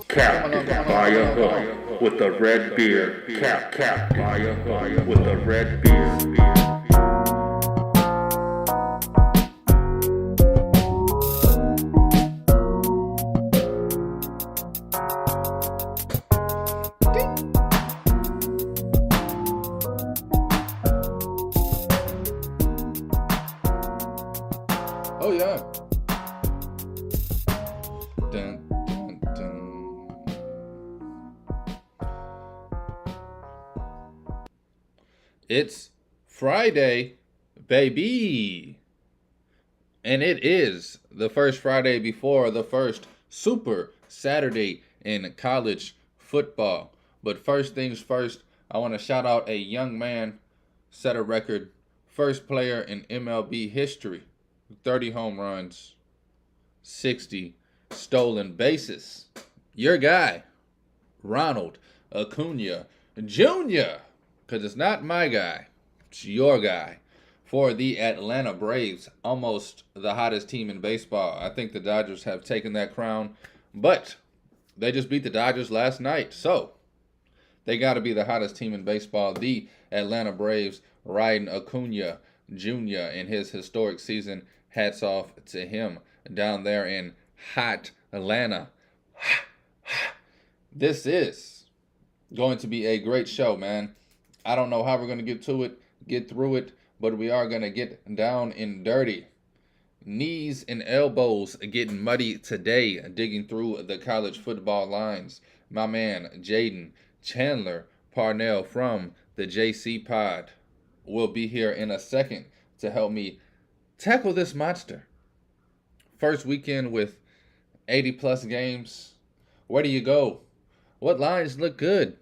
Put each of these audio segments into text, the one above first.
Captain by a hook with a red beard. Captain by a hook with a red beard. Oh yeah. Dun, dun, dun. It's Friday, baby. And it is the first Friday before the first Super Saturday in college football. But first things first, I want to shout out a young man, set a record, first player in MLB history, 30 home runs, 60 stolen bases. Your guy, Ronald Acuna Jr., because it's not my guy, it's your guy. For the Atlanta Braves, almost the hottest team in baseball. I think the Dodgers have taken that crown, but they just beat the Dodgers last night. So they got to be the hottest team in baseball. The Atlanta Braves riding Acuna Jr. in his historic season. Hats off to him down there in hot Atlanta. This is going to be a great show, man. I don't know how we're going to get through it, but we are going to get down and dirty. Knees and elbows getting muddy today, digging through the college football lines. My man, Jaden Chandler Parnell from the JC Pod will be here in a second to help me tackle this monster. First weekend with 80-plus games. Where do you go? What lines look good?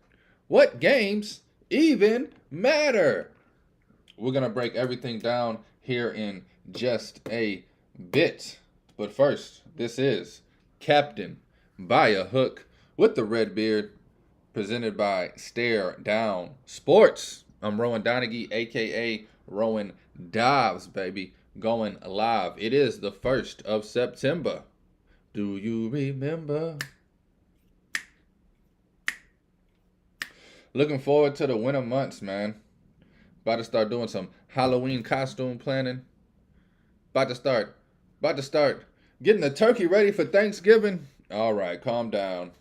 What games even matter? We're going to break everything down here in just a bit. But first, this is Captain by a Hook with the red beard, presented by Stare Down Sports. I'm Rowan Donaghy, a.k.a. Rowan Dobbs, baby, going live. It is the 1st of September. Do you remember? Looking forward to the winter months, man. About to start doing some Halloween costume planning. About to start getting the turkey ready for Thanksgiving. All right, calm down.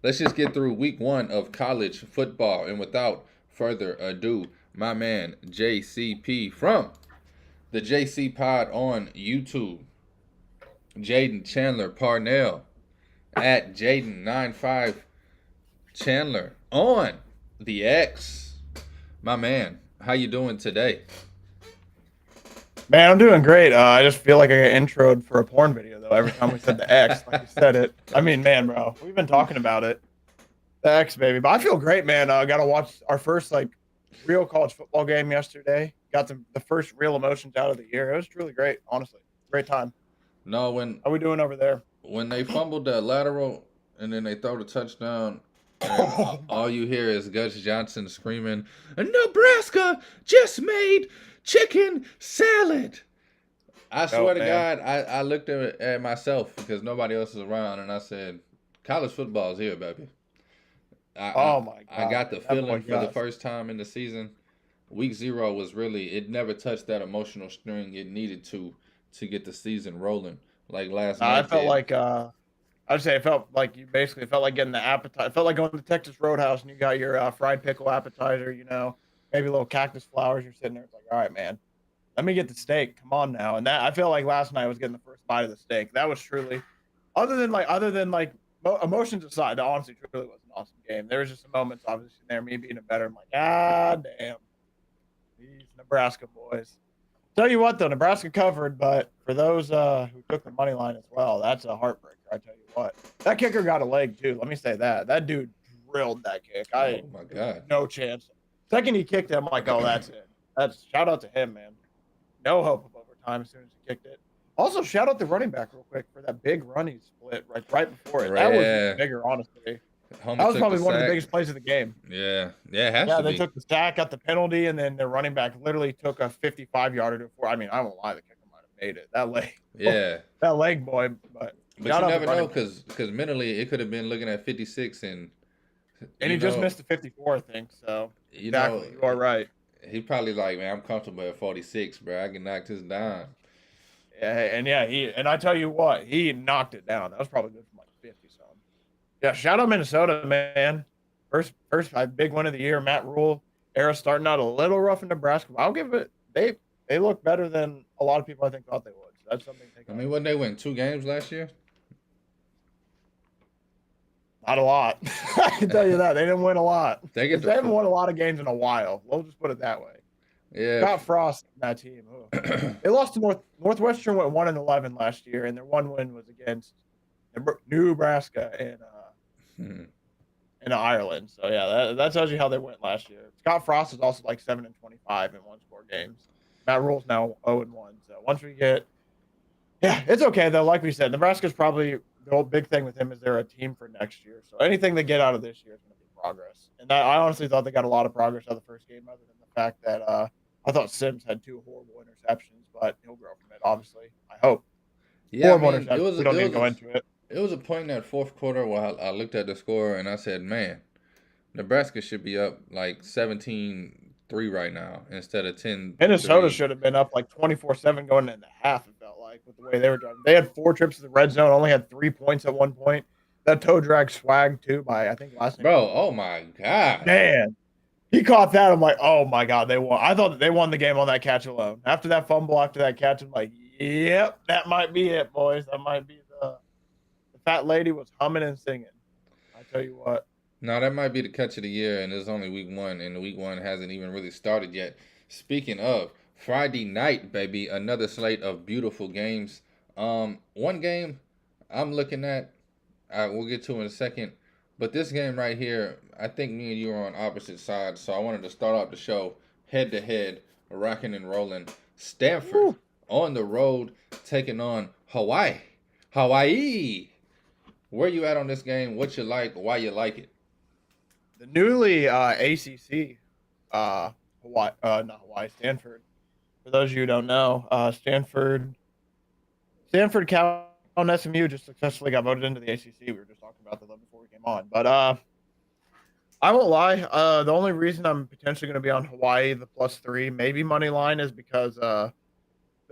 Let's just get through week 1 of college football. And without further ado, my man JCP from the JC Pod on YouTube. Jaden Chandler Parnell at Jaden95 Chandler on the X. My man, how you doing today? Man, I'm doing great. I just feel like I get introed for a porn video, though, every time we said the X, like you said it. I mean, man, bro, we've been talking about it. The X, baby. But I feel great, man. Got to watch our first, real college football game yesterday. Got the first real emotions out of the year. It was truly great, honestly. Great time. No, How are we doing over there? when they fumbled that lateral and then they throw the touchdown, and all you hear is Gus Johnson screaming, "Nebraska just made chicken salad." I swear to man. God, I looked at myself because nobody else is around, and I said, "College football is here, baby." Oh, my God. I got the That feeling boy for the Gus. first time in the season. Week 0 was really, it never touched that emotional string it needed to get the season rolling like last I night felt did. like, I'd say it felt like you basically felt like getting the appetite. It felt like going to Texas Roadhouse and you got your fried pickle appetizer, maybe a little cactus flowers. You're sitting there. It's like, all right, man, let me get the steak. Come on now. And that I feel like last night I was getting the first bite of the steak. That was truly, emotions aside, that honestly truly was an awesome game. There was just some moments obviously there, me being a better. I'm like, damn, these Nebraska boys. Tell you what though, Nebraska covered, but for those who took the money line as well, that's a heartbreaker. I tell you what, that kicker got a leg too. Let me say that dude drilled that kick. Oh my God. No chance. Second he kicked it, I'm like, oh, that's it. That's shout out to him, man. no hope of overtime as soon as he kicked it. Also, shout out the running back real quick for that big run he split right before it. That was Yeah. bigger, honestly. Homie That was took probably the one of the sack. biggest plays of the game. Yeah, it has Yeah, to they be. took the sack, got the penalty, and then their running back literally took a 55-yarder to 4. I mean, I won't lie, the kicker might have made it. That leg, Yeah, that leg boy. But but shout you out never the running know back. because mentally it could have been looking at 56 and And he just missed the 54, I think. So exactly, you are right. He probably like, man, I'm comfortable at 46, bro. I can knock this down. And I tell you what, he knocked it down. That was probably good for like 50 something. Yeah, shout out Minnesota, man. First big win of the year. Matt Rule era starting out a little rough in Nebraska. But I'll give it. They look better than a lot of people I think thought they would. So that's something to take. I mean, what they win 2 games last year? Not a lot. I can tell you that they didn't win a lot. They haven't won a lot of games in a while. We'll just put it that way. Yeah. Scott Frost and that team. They lost to Northwestern. Went 1-11 last year, and their one win was against Nebraska and in Ireland. So yeah, that tells you how they went last year. Scott Frost is also like 7-25 in one-score games. Matt Rule's now 0-1. So once we get, it's okay though. Like we said, Nebraska's probably the whole big thing with him is they're a team for next year. So anything they get out of this year is going to be progress. And I honestly thought they got a lot of progress out of the first game, other than the fact that I thought Sims had 2 horrible interceptions, but he'll grow from it. Obviously, I hope. Yeah, we don't need to go into it. It was a point in that fourth quarter where I looked at the score and I said, man, Nebraska should be up like 17-3 right now instead of 10. Minnesota should have been up like 24-7 going into half, it felt like, with the way they were driving. They had 4 trips to the red zone, only had 3 points at one point. That toe drag swag, too, by, I think, last night. Bro, oh my God. Man, he caught that. I'm like, oh my God, they won. I thought they won the game on that catch alone. After that fumble, after that catch, I'm like, yep, that might be it, boys. That might be the fat lady was humming and singing. I tell you what. No, that might be the catch of the year, and it's only week 1, and week 1 hasn't even really started yet. Speaking of, Friday night, baby, another slate of beautiful games. One game I'm looking at, we'll get to in a second, but this game right here, I think me and you are on opposite sides, so I wanted to start off the show head-to-head, rocking and rolling. Stanford on the road, taking on Hawaii. Where you at on this game? What you like? Why you like it? The newly ACC, Stanford. For those of you who don't know, Stanford, Cal, and SMU just successfully got voted into the ACC. We were just talking about that before we came on. But I won't lie. The only reason I'm potentially going to be on Hawaii, the +3, maybe money line, is because the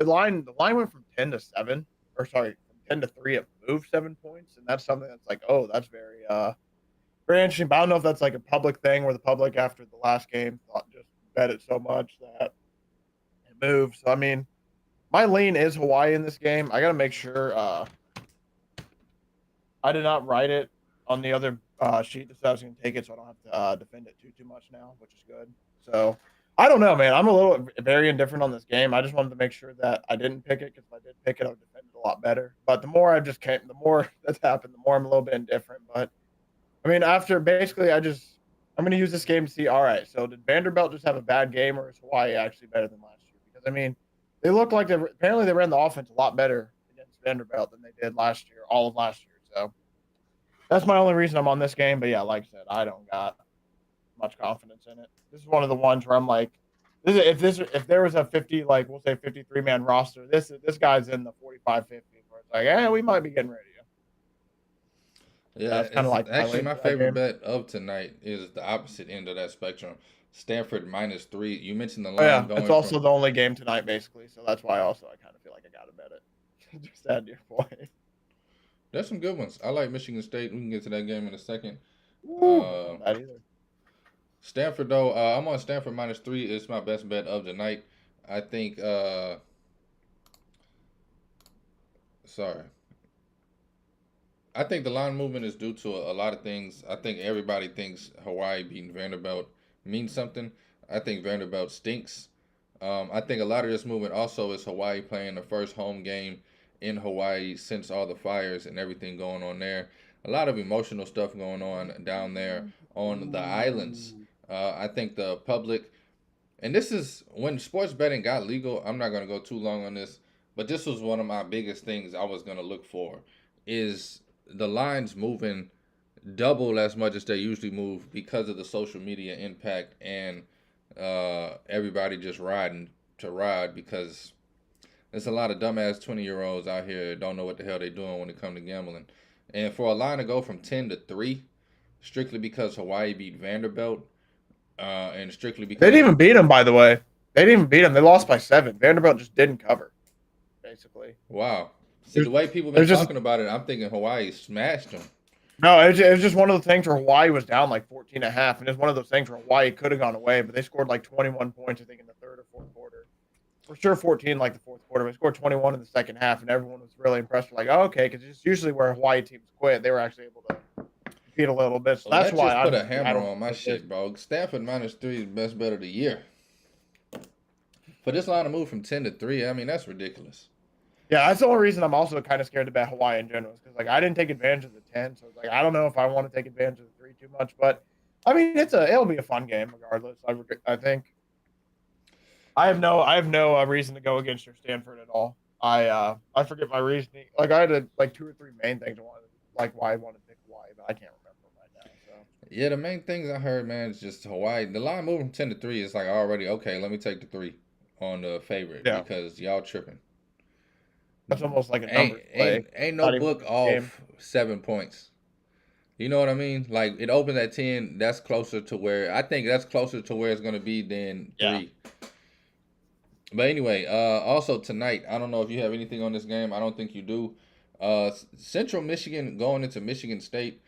line went from 10 to 7, or sorry, from 10 to 3. It moved 7 points, and that's something that's like, oh, that's very interesting. But I don't know if that's like a public thing where the public after the last game just bet it so much that it moved. So I mean, my lean is Hawaii in this game. I got to make sure I did not write it on the other sheet that said I was going to take it, so I don't have to defend it too much now, which is good. So I don't know, man. I'm a little very indifferent on this game. I just wanted to make sure that I didn't pick it, because if I did pick it, I would defend it a lot better. But the more the more that's happened, the more I'm a little bit indifferent. But I mean, after basically, I'm going to use this game to see, all right, so did Vanderbilt just have a bad game, or is Hawaii actually better than last year? Because, I mean, they look like apparently they ran the offense a lot better against Vanderbilt than they did last year, all of last year. So that's my only reason I'm on this game. But yeah, like I said, I don't got much confidence in it. This is one of the ones where I'm like, if there was a 50, like we'll say 53-man roster, this guy's in the 45-50, where it's like, we might be getting ready. Yeah, it's kind of like actually my favorite bet of tonight is the opposite end of that spectrum. Stanford -3. You mentioned the line going. It's also the only game tonight, basically. So that's why I kind of feel like I gotta bet it. Just add to your point. There's some good ones. I like Michigan State. We can get to that game in a second. Not either. Stanford though, I'm on Stanford -3. It's my best bet of the night. I think. I think the line movement is due to a lot of things. I think everybody thinks Hawaii beating Vanderbilt means something. I think Vanderbilt stinks. I think a lot of this movement also is Hawaii playing the first home game in Hawaii since all the fires and everything going on there. A lot of emotional stuff going on down there on the islands. I think the public And this is when sports betting got legal. I'm not gonna go too long on this, but this was one of my biggest things I was gonna look for is the lines moving double as much as they usually move because of the social media impact and everybody just riding to ride because there's a lot of dumbass 20-year-olds out here that don't know what the hell they're doing when it comes to gambling. And for a line to go from 10 to 3, strictly because Hawaii beat Vanderbilt, and strictly They because didn't even beat them, by the way. They didn't even beat them. They lost by 7. Vanderbilt just didn't cover, basically. wow. See There's, the way people been there's just talking about it, I'm thinking Hawaii smashed them. no. It was just one of the things where Hawaii was down like 14 and a half, and it's one of those things where Hawaii could have gone away, but they scored like 21 points, I think, in the third or fourth quarter. For sure, 14 like the fourth quarter. They scored 21 in the second half, and everyone was really impressed. Like, oh, okay, because it's usually where Hawaii teams quit. They were actually able to compete a little bit. So Well, that's that why just put a I hammer don't on my think shit, bro. Stanford -3 is the best bet of the year. For this line to move from 10 to 3, I mean, that's ridiculous. Yeah, that's the only reason I'm also kind of scared to bet Hawaii in general, because like I didn't take advantage of the 10, so it's like I don't know if I want to take advantage of the 3 too much. But I mean, it'll be a fun game regardless. I think I have no reason to go against your Stanford at all. I forget my reasoning. Like I had like 2 or 3 main things I wanted, like why I wanted to pick Hawaii, but I can't remember them right now. So Yeah, the main things I heard, man, is just Hawaii. The line moving from 10 to 3 is like already, okay, let me take the 3 on the favorite yeah, because y'all tripping. that's almost like a Ain't numbers ain't play. ain't no Not even book a game. off 7 points. You know what I mean? Like it opens at 10. That's closer to where I think that's closer to where it's gonna be than Yeah. 3. But anyway, also tonight, I don't know if you have anything on this game. I don't think you do. Central Michigan going into Michigan State.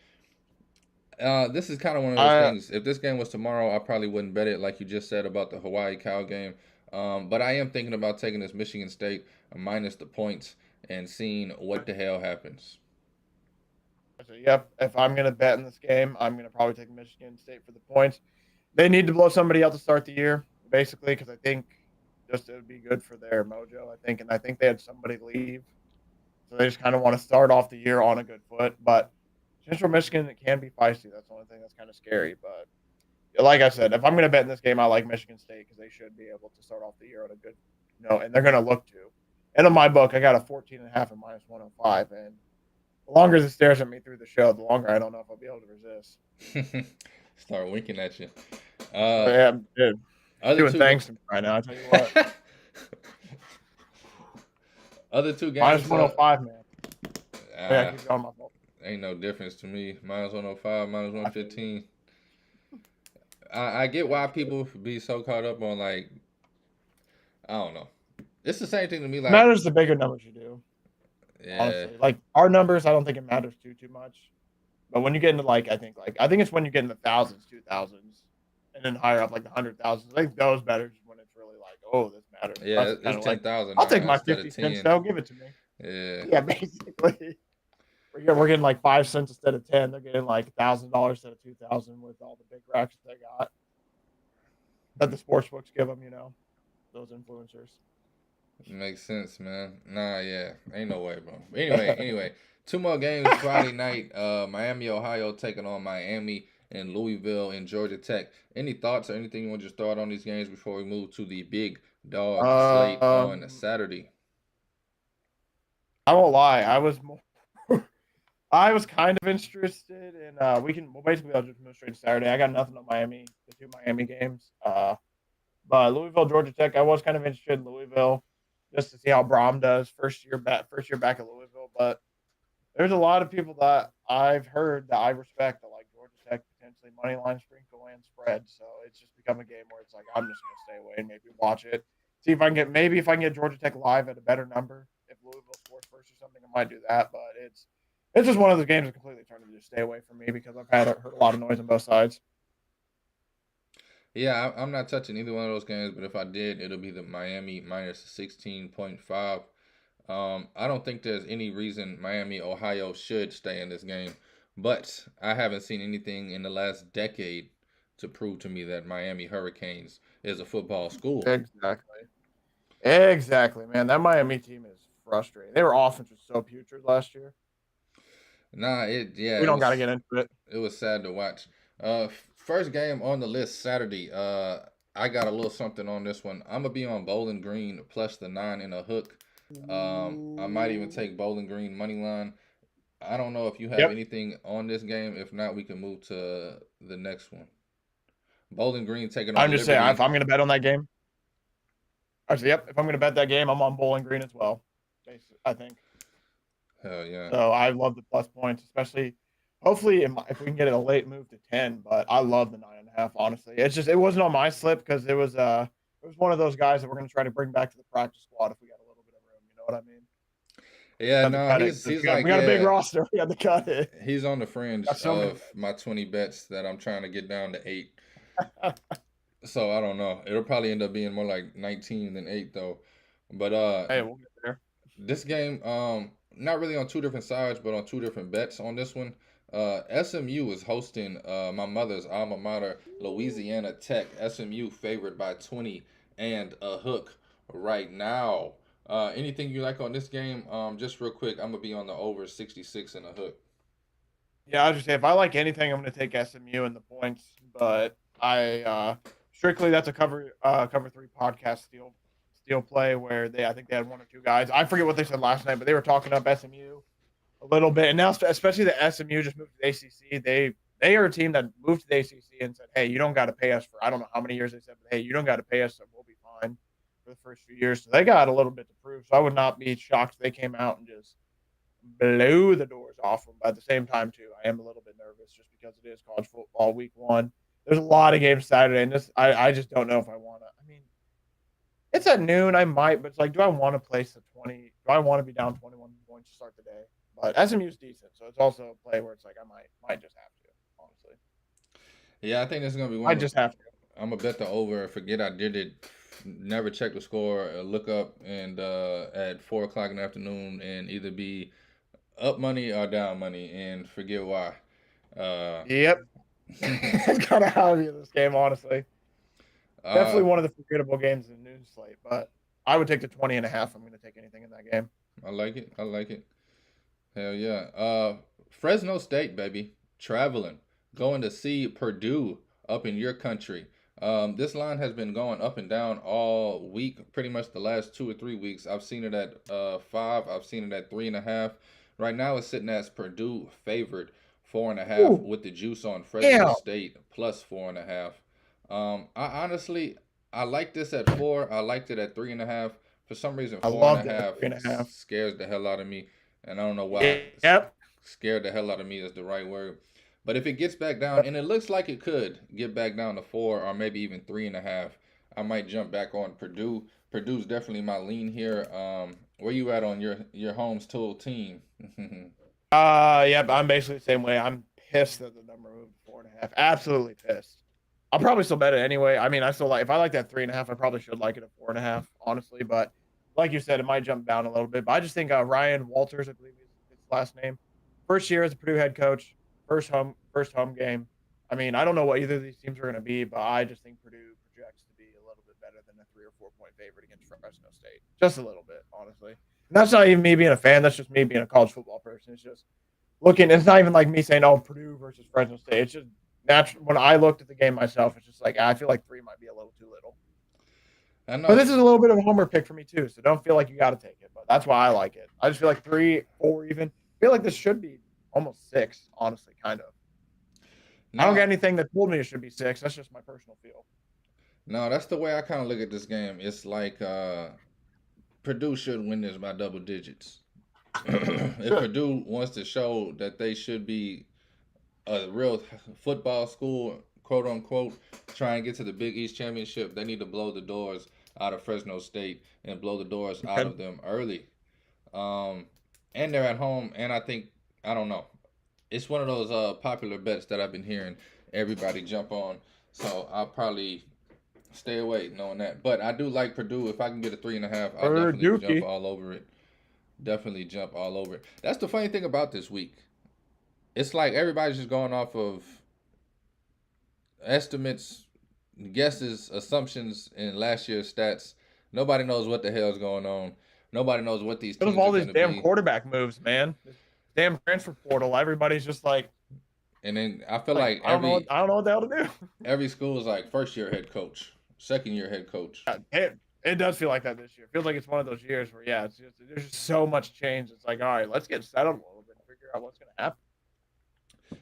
This is kind of one of those I things. If this game was tomorrow, I probably wouldn't bet it like you just said about the Hawaii Cal game. But I am thinking about taking this Michigan State minus the points and seeing what the hell happens. So, yep, if I'm going to bet in this game, I'm going to probably take Michigan State for the points. They need to blow somebody out to start the year, basically, because I think just it would be good for their mojo, I think. And I think they had somebody leave. So they just kind of want to start off the year on a good foot. But Central Michigan, it can be feisty. That's the only thing that's kind of scary. But like I said, if I'm going to bet in this game, I like Michigan State because they should be able to start off the year on a good note. And they're going to look to. And in my book, I got a 14.5 and minus 105. And the longer it stares at me through the show, the longer I don't know if I'll be able to resist. Start winking at you. Yeah, dude, Other doing two, thanks to me right now. I tell you what, other two minus games. 105, man. Yeah, Uh, keep going, my fault. ain't no difference to me. Minus 105, minus 115. I get why people be so caught up on like I don't know. It's the same thing to me. It Like matters the bigger numbers you do. yeah, Honestly, like our numbers, I don't think it matters too much. But when you get into I think it's when you get in the thousands, 2000s, and then higher up like the 100,000s. I think those matters when it's really like, oh, this matters. yeah. That's kind It's of like 10,000 I'll now take my instead 50 of cents 10. though. Give it to me. Yeah, Yeah, basically. We're getting like 5 cents instead of 10. They're getting like $1,000 instead of 2,000 with all the big racks they got that the sports books give them. Those influencers. makes sense, man. Nah, yeah, ain't no way, bro. Anyway, 2 more games Friday night. Miami, Ohio taking on Miami and Louisville and Georgia Tech. Any thoughts or anything you want to just start on these games before we move to the big dog slate on Um, Saturday? I won't lie. I was kind of interested in. Basically I'll just move straight to Saturday. I got nothing on the 2 Miami games. But Louisville, Georgia Tech, I was kind of interested in Louisville just to see how Brom does first year back at Louisville. But there's a lot of people that I've heard that I respect that like Georgia Tech potentially money line sprinkle and spread. So it's just become a game where it's like I'm just gonna stay away and maybe watch it. See if I can get Georgia Tech live at a better number. If Louisville scores first or something, I might do that. But it's just one of those games that completely turned to just stay away from me because I've heard a lot of noise on both sides. Yeah, I'm not touching either one of those games, but if I did, it'll be the Miami minus 16.5. I don't think there's any reason Miami, Ohio should stay in this game, but I haven't seen anything in the last decade to prove to me that Miami Hurricanes is a football school. Exactly, man. That Miami team is frustrating. Their offense was so putrid last year. Nah, We don't got to get into it. it was sad to watch. First game on the list Saturday. I got a little something on this one. I'm gonna be on Bowling Green plus the 9 and a hook. I might even take Bowling Green money line. I don't know if you have Yep. anything on this game. If not, we can move to the next one. Bowling Green taking I'm on just saying, if Liberty. I'm going to bet on that game, actually, yep, if I'm going to bet that game, I'm on Bowling Green as well. I think. Hell yeah. So I love the plus points, especially. Hopefully, if we can get it a late move to 10, but I love the 9.5. Honestly, it's just it wasn't on my slip because it was one of those guys that we're going to try to bring back to the practice squad if we got a little bit of room. You know what I mean? Yeah, Got to no, cut it. he's We like, got a big yeah, roster. We got to cut it. he's on the fringe Got so many. of my 20 bets that I'm trying to get down to 8. So I don't know. It'll probably end up being more like 19 than 8 though. But Hey, we'll get there. this game, not really on two different sides, but on two different bets on this one. SMU is hosting my mother's alma mater, Louisiana Tech. SMU favored by 20 and a hook right now. Anything you like on this game? Just real quick, I'm gonna be on the over 66 and a hook. Yeah, I was just say if I like anything, I'm going to take SMU and the points, but I strictly that's a cover 3 podcast steal play where I think they had one or two guys. I forget what they said last night, but they were talking up SMU a little bit, and now especially the SMU just moved to the ACC. They are a team that moved to the ACC and said, "Hey, you don't got to pay us for I don't know how many years they said, but hey, you don't got to pay us, so we'll be fine for the first few years." So they got a little bit to prove. So I would not be shocked if they came out and just blew the doors off them. But at the same time, too, I am a little bit nervous just because it is college football week 1. There's a lot of games Saturday, and I just don't know if I want to. I mean, it's at noon. I might, but it's like, do I want to place the 20? Do I want to be down 21 points to start the day? But SMU's decent, so it's also a play where it's like I might just have to, honestly. Yeah, I think this is gonna be one. I just have to. I'm gonna bet the over. Forget I did it. Never check the score. Look up and at 4 o'clock in the afternoon and either be up money or down money and forget why. Yep. It's kind of how I view this game, honestly. Definitely one of the forgettable games in the news slate, but I would take the 20.5. I'm going to take anything in that game. I like it. I like it. Hell yeah. Fresno State, baby. Traveling. Going to see Purdue up in your country. This line has been going up and down all week, pretty much the last 2 or 3 weeks. I've seen it at 5. I've seen it at 3.5. Right now it's sitting as Purdue favored 4.5 with the juice on Fresno State plus 4.5. I honestly I like this at 4. I liked it at 3.5. For some reason, 4.5 scares the hell out of me, and I don't know why. Yep. Scared the hell out of me is the right word. But if it gets back down, and it looks like it could get back down to 4 or maybe even 3.5, I might jump back on Purdue. Purdue's definitely my lean here. Where you at on your Holmes Tool team? Yep, I'm basically the same way. I'm pissed that the number moved to 4.5. Absolutely pissed. I'll probably still bet it anyway. I mean, I still like if I like that 3.5, I probably should like it at 4.5, honestly. But like you said, it might jump down a little bit. But I just think Ryan Walters, I believe is his last name, first year as a Purdue head coach, first home game. I mean, I don't know what either of these teams are going to be, but I just think Purdue projects to be a little bit better than a 3 or 4 point favorite against Fresno State, just a little bit, honestly. And that's not even me being a fan. That's just me being a college football person. It's just looking. It's not even like me saying, "Oh, Purdue versus Fresno State." It's just natural. When I looked at the game myself, it's just like I feel like 3 might be a little too little. I know. But this is a little bit of a homer pick for me too, so don't feel like you got to take it. But that's why I like it. I just feel like 3, 4 even. I feel like this should be almost 6, honestly, kind of. No. I don't get anything that told me it should be 6. That's just my personal feel. No, that's the way I kind of look at this game. It's like Purdue should win this by double digits. If Purdue wants to show that they should be a real football school, quote unquote, try and get to the Big East Championship, they need to blow the doors out of Fresno State and blow the doors out of them early. And they're at home, and I don't know. It's one of those popular bets that I've been hearing everybody jump on. So I'll probably stay away knowing that. But I do like Purdue. If I can get a 3.5, I'll definitely jump all over it. Definitely jump all over it. That's the funny thing about this week. It's like everybody's just going off of estimates, guesses, assumptions in last year's stats. Nobody knows what the hell's going on. Nobody knows what these teams are all these damn quarterback moves, man. Damn transfer portal. Everybody's just like. And then I feel like I don't know what the hell to do. Every school is like first year head coach, second-year head coach. It does feel like that this year. It feels like it's one of those years where, yeah, there's just so much change. It's like, all right, let's get settled a little bit and figure out what's going to happen.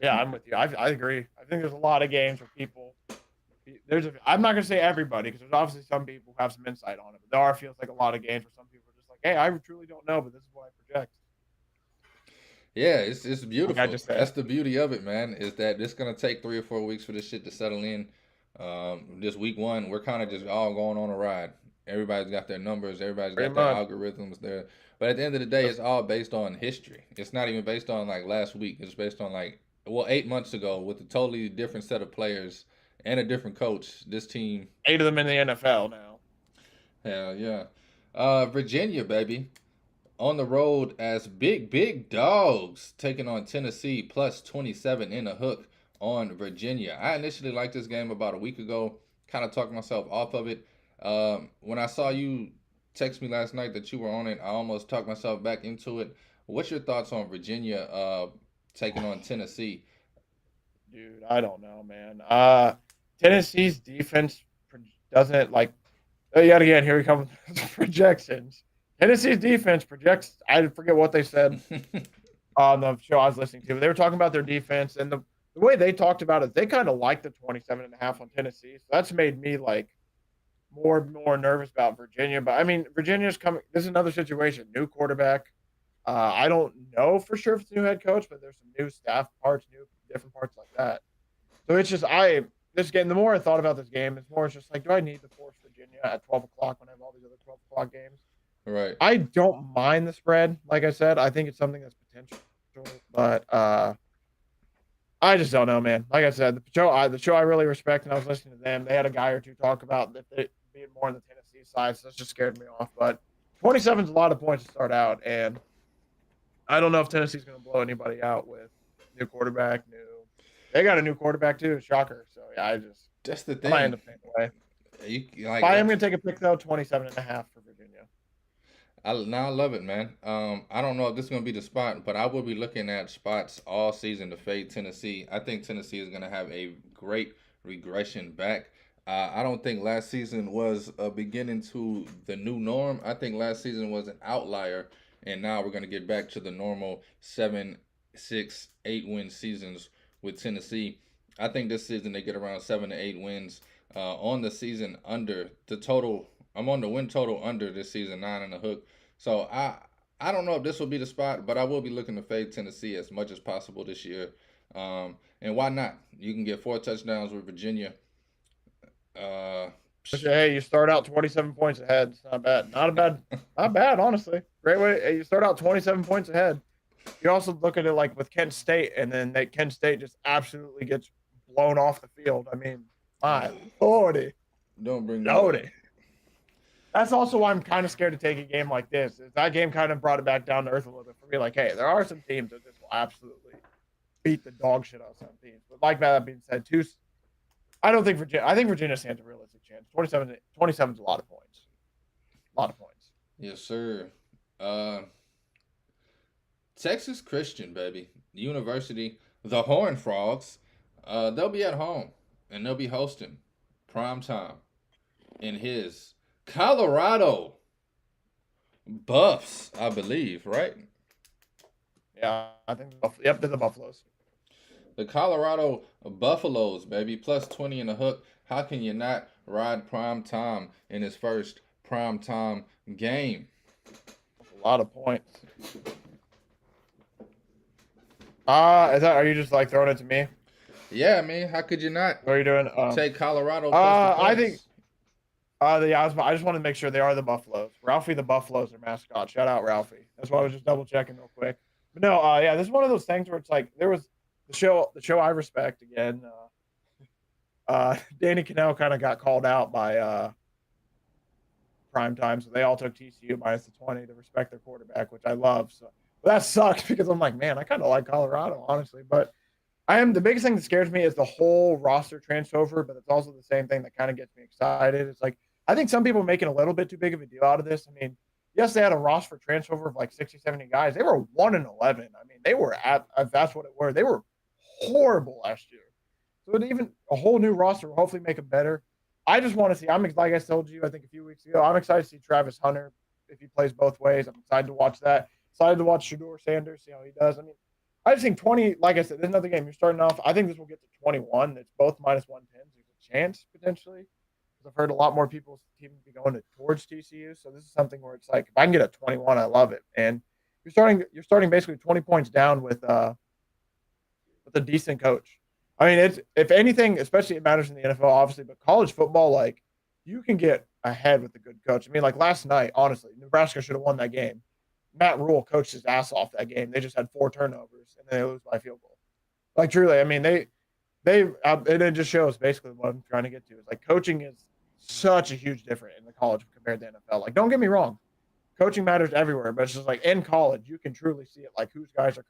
Yeah, I'm with you. I agree. I think there's a lot of games where people. I'm not going to say everybody because there's obviously some people who have some insight on it. But there feels like a lot of games where some people are just like, hey, I truly don't know, but this is what I project. Yeah, it's beautiful. Like I just said. That's the beauty of it, man. Is that it's gonna take 3 or 4 weeks for this shit to settle in. This week one, we're kind of just all going on a ride. Everybody's got their numbers. Everybody's got their algorithms there. But at the end of the day, it's all based on history. It's not even based on like last week. It's based on 8 months ago with a totally different set of players and a different coach. This team, 8 of them in the NFL now. Hell yeah. Virginia, baby. On the road as big dogs taking on Tennessee plus 27 in a hook on Virginia. I initially liked this game about a week ago, kind of talked myself off of it. When I saw you text me last night that you were on it, I almost talked myself back into it. What's your thoughts on Virginia taking on Tennessee? Dude, I don't know, man. Tennessee's defense doesn't yet again, here we come with projections. Tennessee's defense projects. I forget what they said on the show I was listening to, but they were talking about their defense, and the way they talked about it, they kind of like the 27.5 on Tennessee. So that's made me more nervous about Virginia. But I mean, Virginia's coming. This is another situation. New quarterback. I don't know for sure if it's a new head coach, but there's some new staff parts, new different parts like that. So it's just this game. The more I thought about this game, it's just like, do I need to force Virginia at 12 o'clock when I have all these other 12 o'clock games? Right. I don't mind the spread. Like I said, I think it's something that's potential, but I just don't know, man. Like I said, the show I really respect, and I was listening to them. They had a guy or two talk about that being more on the Tennessee side, so that's just scared me off. But 27 is a lot of points to start out, and I don't know if Tennessee's going to blow anybody out with new quarterback. They got a new quarterback too. Shocker. So yeah, that's the thing. I might end up paying away. I am going to take a pick though, 27.5 for Virginia. I love it, man. I don't know if this is going to be the spot, but I will be looking at spots all season to fade Tennessee. I think Tennessee is going to have a great regression back. I don't think last season was a beginning to the new norm. I think last season was an outlier, and now we're going to get back to the normal 7, 6, 8 win seasons with Tennessee. I think this season they get around 7 to 8 wins. On the season under the total. I'm on the win total under this season, 9 and a hook. So I don't know if this will be the spot, but I will be looking to fade Tennessee as much as possible this year. And why not? You can get 4 touchdowns with Virginia. Hey, you start out 27 points ahead. It's not bad. Not bad, honestly. Great way. You start out 27 points ahead. You also look at it like with Kent State, and then Kent State just absolutely gets blown off the field. I mean, my lordy. Don't bring lordy. That's also why I'm kind of scared to take a game like this. That game kind of brought it back down to earth a little bit for me. Like, hey, there are some teams that just will absolutely beat the dog shit out of some teams. But like that being said, I don't think Virginia. I think Virginia stands a realistic chance. 27 is a lot of points. A lot of points. Yes, sir. Texas Christian, baby. University. The Horned Frogs. They'll be at home, and they'll be hosting prime time in his Colorado Buffs, I believe, right? Yeah, I think. Yep, they're the Buffaloes. The Colorado Buffaloes, baby, plus 20 in the hook. How can you not ride prime time in his first prime time game? A lot of points. Are you just throwing it to me? Yeah, man. How could you not? What are you doing? Take Colorado. I think. I just want to make sure they are the Buffaloes. Ralphie the Buffaloes, their mascot. Shout out Ralphie. That's why I was just double checking real quick. But no, yeah, this is one of those things where it's like there was the show I respect again. Danny Cannell kind of got called out by prime time, so they all took TCU minus the 20 to respect their quarterback, which I love. So but that sucks because I'm like, man, I kind of like Colorado, honestly. But the biggest thing that scares me is the whole roster transfer, but it's also the same thing that kind of gets me excited. It's like I think some people are making a little bit too big of a deal out of this. I mean, yes, they had a roster transfer of 60, 70 guys. They were 1-11. I mean, they were if that's what it were. They were horrible last year. So even a whole new roster will hopefully make them better. I just want to see. Like I told you, I think a few weeks ago, I'm excited to see Travis Hunter if he plays both ways. I'm excited to watch that. Excited to watch Shador Sanders, see how he does. I mean, I just think 20. Like I said, there's another game. You're starting off. I think this will get to 21. It's both minus 110. There's a chance potentially. Because I've heard a lot more people seem to be going towards TCU. So this is something where it's like if I can get a 21, I love it. And you're starting basically 20 points down with a decent coach. I mean, it's if anything, especially it matters in the NFL, obviously, but college football, like you can get ahead with a good coach. I mean, like last night, honestly, Nebraska should have won that game. Matt Rule coached his ass off that game. They just had 4 turnovers and they lose by field goal. Like truly, I mean, it just shows basically what I'm trying to get to is like coaching is such a huge difference in the college compared to NFL. Like, don't get me wrong, coaching matters everywhere, but it's just like in college, you can truly see it. Like whose guys are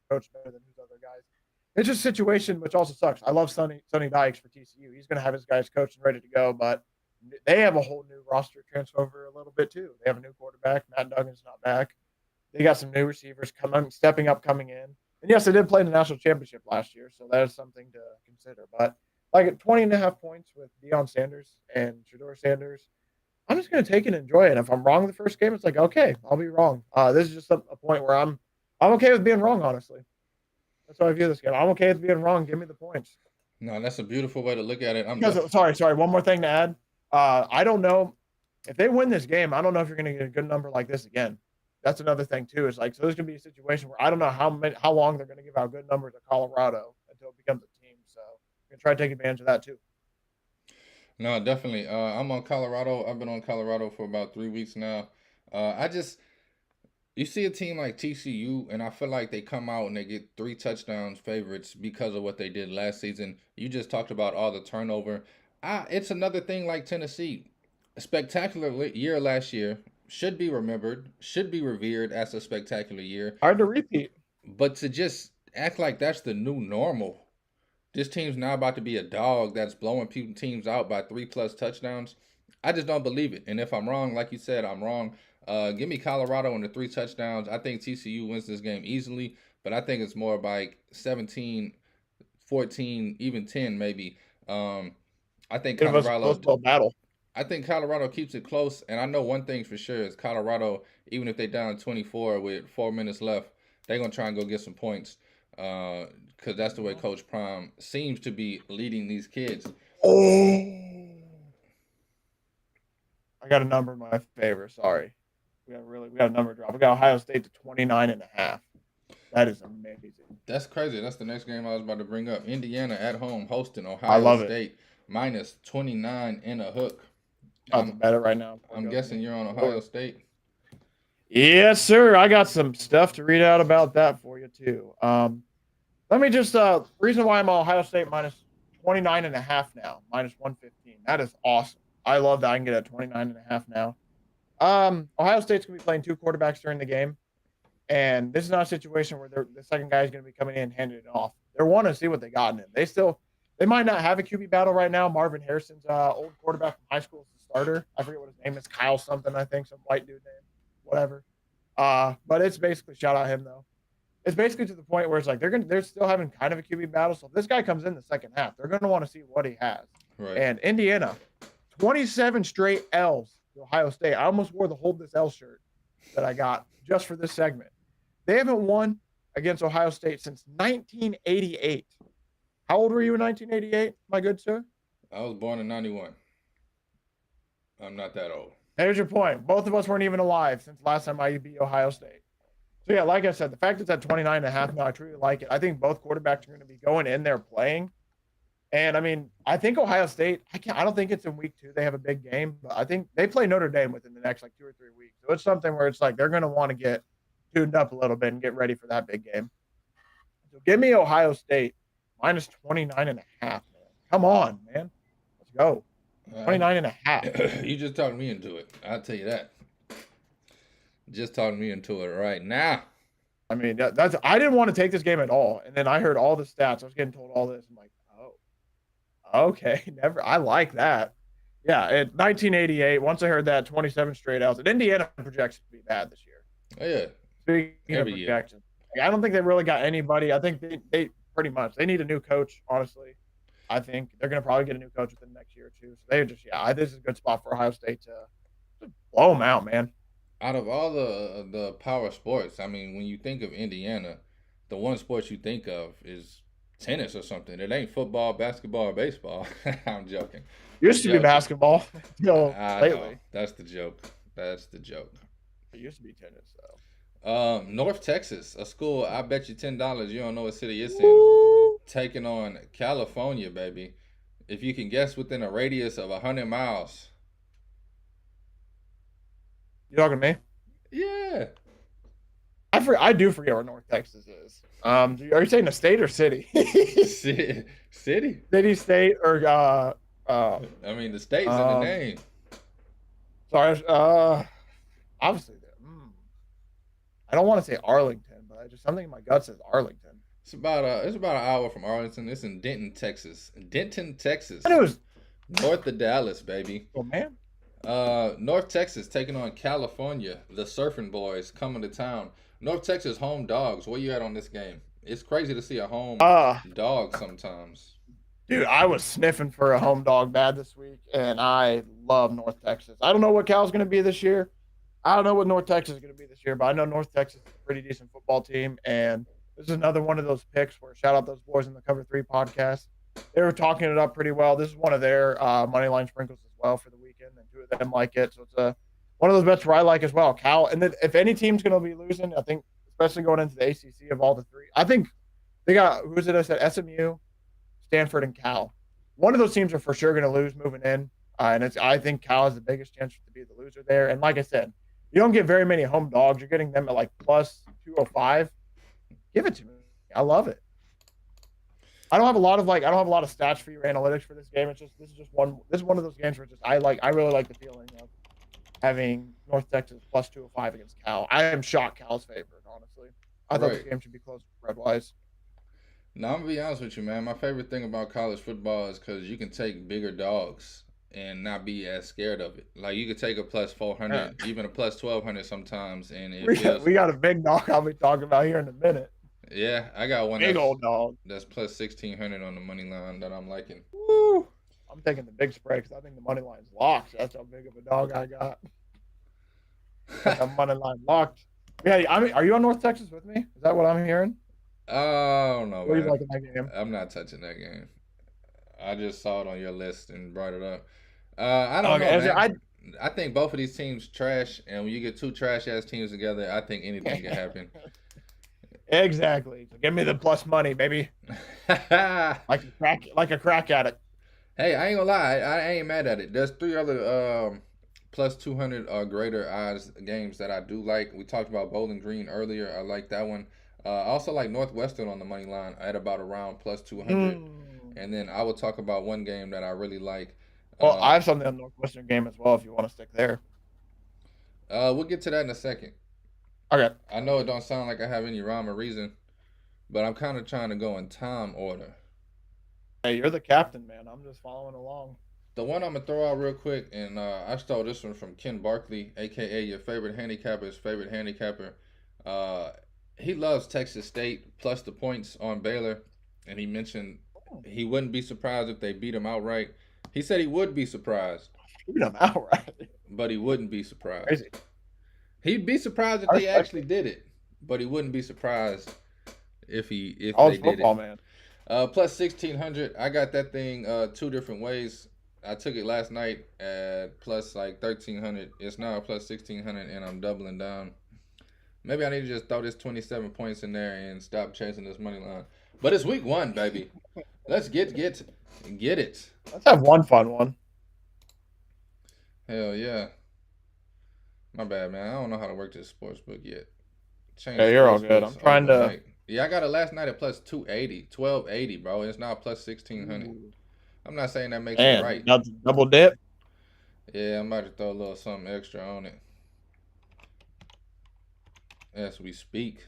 coached better than whose other guys. It's just a situation which also sucks. I love Sonny Dykes for TCU. He's going to have his guys coached and ready to go, but they have a whole new roster transfer over a little bit too. They have a new quarterback. Matt Duggan's not back. They got some new receivers stepping up, coming in. And yes, they did play in the national championship last year, so that is something to consider. But like at 20.5 points with Deion Sanders and Shador Sanders, I'm just going to take it and enjoy it. And if I'm wrong the first game, it's like, okay, I'll be wrong. This is just a point where I'm okay with being wrong, honestly. That's how I view this game. I'm okay with being wrong. Give me the points. No, that's a beautiful way to look at it. Sorry. One more thing to add. I don't know if they win this game. I don't know if you're going to get a good number like this again. That's another thing too. Is like so there's going to be a situation where I don't know how long they're going to give out good numbers at Colorado until it becomes a team. So I'm going to try to take advantage of that too. No, definitely. I'm on Colorado. I've been on Colorado for about 3 weeks now. You see a team like TCU, and I feel like they come out and they get 3 touchdowns favorites because of what they did last season. You just talked about all the turnover. It's another thing like Tennessee. A spectacular year last year. Should be remembered, should be revered as a spectacular year. Hard to repeat. But to just act like that's the new normal. This team's now about to be a dog that's blowing teams out by 3+ touchdowns. I just don't believe it. And if I'm wrong, like you said, I'm wrong. Give me Colorado and the 3 touchdowns. I think TCU wins this game easily, but I think it's more like 17, 14, even 10 maybe. I think Colorado battle. I think Colorado keeps it close, and I know one thing for sure is Colorado, even if they're down 24 with 4 minutes left, they're going to try and go get some points because that's the way Coach Prime seems to be leading these kids. Oh. I got a number in my favor. Sorry. We got a number drop. We got Ohio State to 29.5. That is amazing. That's crazy. That's the next game I was about to bring up. Indiana at home hosting Ohio State minus 29 in a hook. I'm better right now. I'm guessing you're on Ohio State. Yes, sir. I got some stuff to read out about that for you too. Let me just reason why I'm on Ohio State minus 29.5 now, minus 115. That is awesome. I love that I can get at 29.5 now. Ohio State's gonna be playing 2 quarterbacks during the game, and this is not a situation where the second guy is gonna be coming in and handing it off. They want to see what they got in it. They might not have a QB battle right now. Marvin Harrison's old quarterback from high school is the starter. I forget what his name is. Kyle something, I think. Some white dude name. Whatever. But it's basically, shout out him, though. It's basically to the point where it's like they're still having kind of a QB battle. So if this guy comes in the second half, they're going to want to see what he has. Right. And Indiana, 27 straight L's to Ohio State. I almost wore the Hold This L shirt that I got just for this segment. They haven't won against Ohio State since 1988. How old were you in 1988, my good sir? I was born in 91. I'm not that old. There's your point. Both of us weren't even alive since last time I beat Ohio State. So, yeah, like I said, the fact it's at 29.5 now, I truly like it. I think both quarterbacks are going to be going in there playing. And, I mean, I think Ohio State, I don't think it's in week 2. They have a big game. But I think they play Notre Dame within the next, 2 or 3 weeks. So it's something where it's like they're going to want to get tuned up a little bit and get ready for that big game. So give me Ohio State. Minus 29.5, man. Come on, man. Let's go. 29.5. You just talked me into it. I'll tell you that. Just talking me into it right now. I mean, I didn't want to take this game at all. And then I heard all the stats. I was getting told all this. I'm like, oh, okay. Never. I like that. Yeah, at 1988, once I heard that, 27 straight outs. And Indiana projects to be bad this year. Oh, yeah. Speaking of projections, I don't think they really got anybody. I think they pretty much. They need a new coach, honestly. I think they're going to probably get a new coach within the next year or two. So they just, this is a good spot for Ohio State to blow them out, man. Out of all the power sports, I mean, when you think of Indiana, the one sport you think of is tennis or something. It ain't football, basketball, or baseball. I'm joking. Used to be basketball. I lately. know. That's the joke. That's the joke. It used to be tennis, though. North Texas, a school. I bet you $10 you don't know what city it's in. Woo! Taking on California, baby. If you can guess within a radius of 100 miles. You talking to me? Yeah. I do forget where North Texas is. Are you saying a state or city? City. City, state, or I mean, the state's in the name. Sorry. Obviously, I don't want to say Arlington, but just something in my gut says Arlington. It's about an hour from Arlington. It's in Denton, Texas. Denton, Texas. And it was north of Dallas, baby. Oh man. North Texas taking on California. The Surfing Boys coming to town. North Texas home dogs. Where you at on this game? It's crazy to see a home dog sometimes. Dude, I was sniffing for a home dog bad this week, and I love North Texas. I don't know what Cal's going to be this year. I don't know what North Texas is going to be this year, but I know North Texas is a pretty decent football team, and this is another one of those picks where shout out those boys in the Cover 3 podcast. They were talking it up pretty well. This is one of their money line sprinkles as well for the weekend, and two of them like it. So it's one of those bets where I like as well. Cal, and then if any team's going to be losing, I think, especially going into the ACC of all the three, I think they got, who is it? I said SMU, Stanford, and Cal. One of those teams are for sure going to lose moving in, and I think Cal has the biggest chance to be the loser there. And like I said, you don't get very many home dogs. You're getting them at like plus 205. Give it to me. I love it. I don't have a lot of stats for your analytics for this game. This is one of those games where I really like the feeling of having North Texas plus 205 against Cal. I am shocked Cal's favorite, honestly. I thought this game should be close spread wise. Now, I'm going to be honest with you, man. My favorite thing about college football is because you can take bigger dogs and not be as scared of it. Like, you could take a plus 400, even a plus 1,200 sometimes. And we got a big dog I'll be talking about here in a minute. Yeah, I got one big old dog. That's plus 1,600 on the money line that I'm liking. Woo! I'm taking the big spread because I think the money line's locked. That's how big of a dog I got. The money line locked. Yeah, I mean, are you on North Texas with me? Is that what I'm hearing? Oh no, what are you liking that game? I'm not touching that game. I just saw it on your list and brought it up. I don't know, man. I think both of these teams trash, and when you get two trash ass teams together, I think anything can happen. Exactly. So give me the plus money, baby. like a crack addict. Hey, I ain't gonna lie. I ain't mad at it. There's three other plus 200 or greater odds games that I do like. We talked about Bowling Green earlier. I like that one. I also like Northwestern on the money line at about around plus 200. And then I will talk about one game that I really like. Well, I have something on the Northwestern game as well if you want to stick there. We'll get to that in a second. Okay. I know it don't sound like I have any rhyme or reason, but I'm kind of trying to go in time order. Hey, you're the captain, man. I'm just following along. The one I'm going to throw out real quick, and I stole this one from Ken Barkley, a.k.a. your favorite handicapper's favorite handicapper. He loves Texas State plus the points on Baylor, and he mentioned he wouldn't be surprised if they beat him outright. He said he would be surprised. Beat him outright? But he wouldn't be surprised. Crazy. He'd be surprised if they actually did it, but he wouldn't be surprised if they did football, it. Man. Plus 1,600. I got that thing two different ways. I took it last night at plus like 1,300. It's now plus 1,600, and I'm doubling down. Maybe I need to just throw this 27 points in there and stop chasing this money line. But it's week 1, baby. Let's get it. Let's have one fun one. Hell yeah. My bad, man. I don't know how to work this sports book yet. Yeah, you're all good. I'm trying to. Yeah, I got it last night at plus 280, 1,280, bro. It's now plus 1,600. I'm not saying that makes it right. Double dip. Yeah, I'm about to throw a little something extra on it as we speak.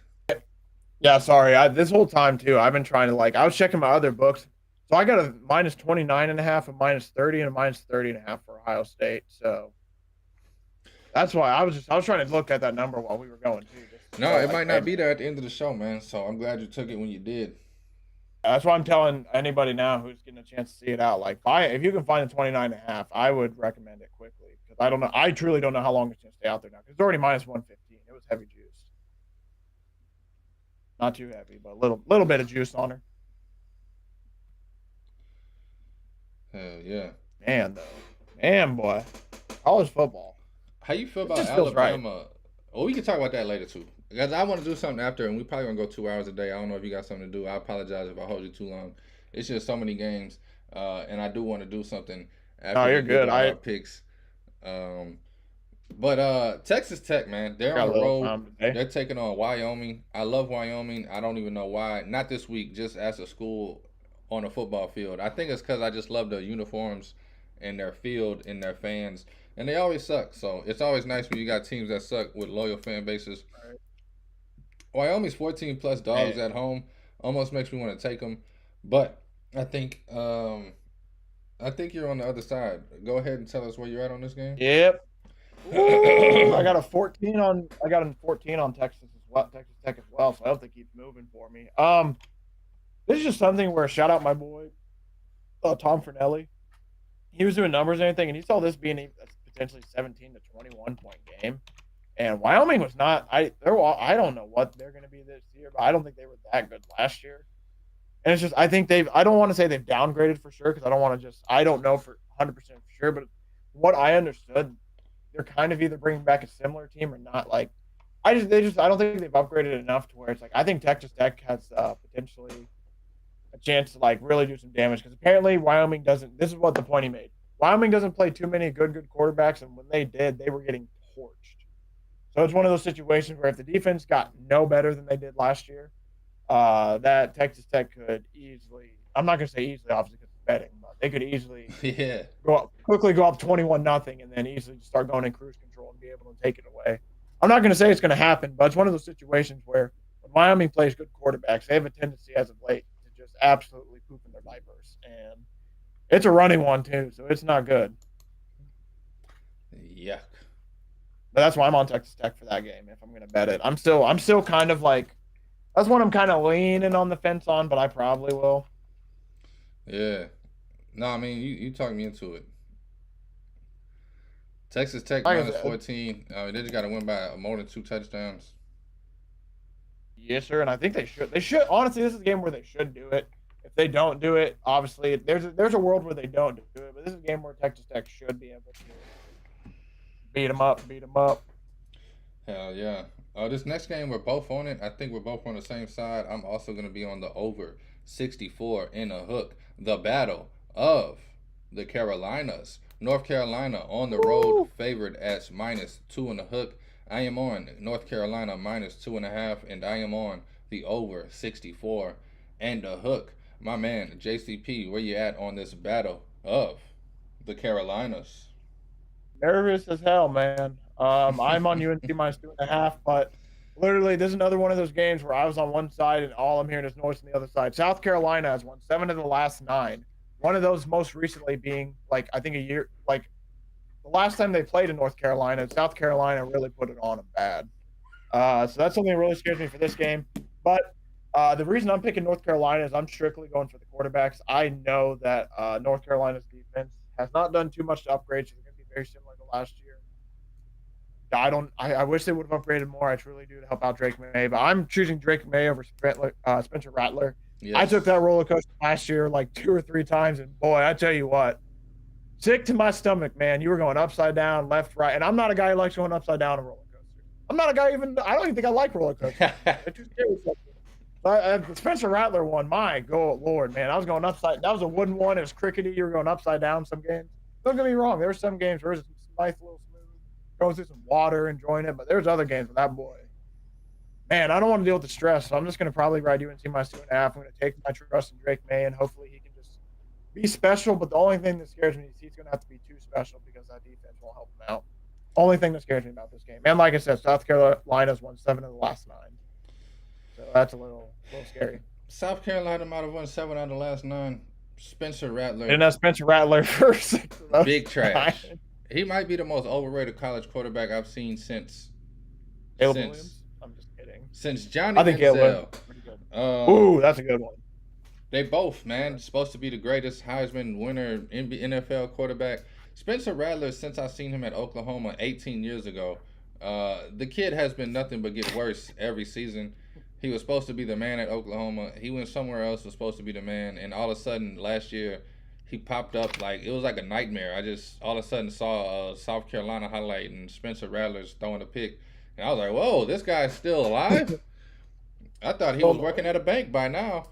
Yeah, sorry. This whole time too, I've been trying to I was checking my other books. So I got a minus 29.5, a minus 30, and a minus 30.5 for Ohio State. So that's why I was trying to look at that number while we were going too. No, it might not be there at the end of the show, man. So I'm glad you took it when you did. That's why I'm telling anybody now who's getting a chance to see it out. Like, if you can find a 29.5, I would recommend it quickly because I don't know. I truly don't know how long it's going to stay out there now because it's already minus 115. It was heavy juice, not too heavy, but a little bit of juice on her. Hell yeah. Man, boy, college football. How you feel about just feels right. Alabama? Oh, we can talk about that later too. Guys, I want to do something after, and we probably gonna go 2 hours a day. I don't know if you got something to do. I apologize if I hold you too long. It's just so many games, and I do want to do something after No, we you're do good. our picks. But Texas Tech, man, they're Got on a the little road. time today. They're taking on Wyoming. I love Wyoming. I don't even know why. Not this week, just as a school on a football field. I think it's because I just love the uniforms and their field and their fans. And they always suck. So it's always nice when you got teams that suck with loyal fan bases. Right. Wyoming's 14 plus dogs Man. at home. Almost makes me want to take them. But I think you're on the other side. Go ahead and tell us where you're at on this game. Yep. I got a 14 on. I got a 14 on Texas as well. Texas Tech as well. So I hope they keep moving for me. This is just something where shout out my boy, Tom Fernelli. He was doing numbers and everything, and he saw this being a potentially 17 to 21 point game. And Wyoming was not. I don't know what they're going to be this year, but I don't think they were that good last year. And it's just I think I don't want to say they've downgraded for sure because I don't want to I don't know for 100% for sure, but what I understood, they're kind of either bringing back a similar team or not. Like I don't think they've upgraded enough to where it's like I think Texas Tech has potentially a chance to like really do some damage because apparently Wyoming doesn't. This is what the point he made. Wyoming doesn't play too many good quarterbacks, and when they did, they were getting torched. So it's one of those situations where if the defense got no better than they did last year, that Texas Tech could easily. I'm not going to say easily, obviously, because it's betting, but they could easily quickly go up 21-0 and then easily just start going in cruise control and be able to take it away. I'm not going to say it's going to happen, but it's one of those situations where when Wyoming plays good quarterbacks, they have a tendency as of late to just absolutely poop in their diapers. And it's a running one, too, so it's not good. Yuck. But that's why I'm on Texas Tech for that game if I'm going to bet it. I'm still kind of like – that's one I'm kind of leaning on the fence on, but I probably will. Yeah. No, I mean, you talked me into it. Texas Tech Like I minus said. 14. They just got to win by more than 2 touchdowns. Yes, sir, and I think they should. They should. Honestly, this is a game where they should do it. If they don't do it, obviously, there's a world where they don't do it, but this is a game where Texas Tech should be able to beat them up. Hell yeah. This next game, we're both on it. I think we're both on the same side. I'm also going to be on the over 64 in a hook. The battle of the Carolinas. North Carolina on the road, favored at minus 2 in the hook. I am on North Carolina minus 2.5, and I am on the over 64 and the hook. My man, JCP, where you at on this battle of the Carolinas? Nervous as hell, man. I'm on UNC minus 2.5, but literally, this is another one of those games where I was on one side and all I'm hearing is noise on the other side. South Carolina has won 7 of the last 9. One of those most recently being, like, I think a year, like, the last time they played in North Carolina, South Carolina really put it on them bad. So that's something that really scares me for this game. But the reason I'm picking North Carolina is I'm strictly going for the quarterbacks. I know that North Carolina's defense has not done too much to upgrade, so they're going to be very similar to last year. I wish they would have upgraded more. I truly do to help out Drake May, but I'm choosing Drake May over Spencer Rattler. Yes. I took that roller coaster last year like 2 or 3 times, and boy, I tell you what, sick to my stomach, man. You were going upside down, left, right, and I'm not a guy who likes going upside down on roller coasters. I'm not a guy I don't even think I like roller coasters. They're too scary. But Spencer Rattler one, my Lord, man, I was going upside. That was a wooden one. It was crickety. You were going upside down some games. Don't get me wrong. There were some games where it was nice, little smooth, going through some water, enjoying it. But there's other games with that boy. Man, I don't want to deal with the stress, so I'm just going to probably ride UNC minus 2.5. I'm going to take my trust in Drake May, and hopefully he can just be special. But the only thing that scares me is he's going to have to be too special because that defense won't help him out. Only thing that scares me about this game. And like I said, South Carolina's won 7 of the last 9. So that's a little scary. South Carolina might have won 7 out of the last 9. Spencer Rattler. And that's Spencer Rattler first. Big trash. He might be the most overrated college quarterback I've seen since. Caleb Williams? I'm just kidding. Since Johnny I think Caleb Williams is pretty good. Ooh, that's a good one. They both, man, supposed to be the greatest Heisman winner NFL quarterback. Spencer Rattler, since I seen him at Oklahoma 18 years ago, the kid has been nothing but get worse every season. He was supposed to be the man at Oklahoma. He went somewhere else, was supposed to be the man, and all of a sudden last year he popped up like it was like a nightmare. I just all of a sudden saw a South Carolina highlight and Spencer Rattler's throwing a pick, and I was like, "Whoa, this guy's still alive." I thought he was working at a bank by now.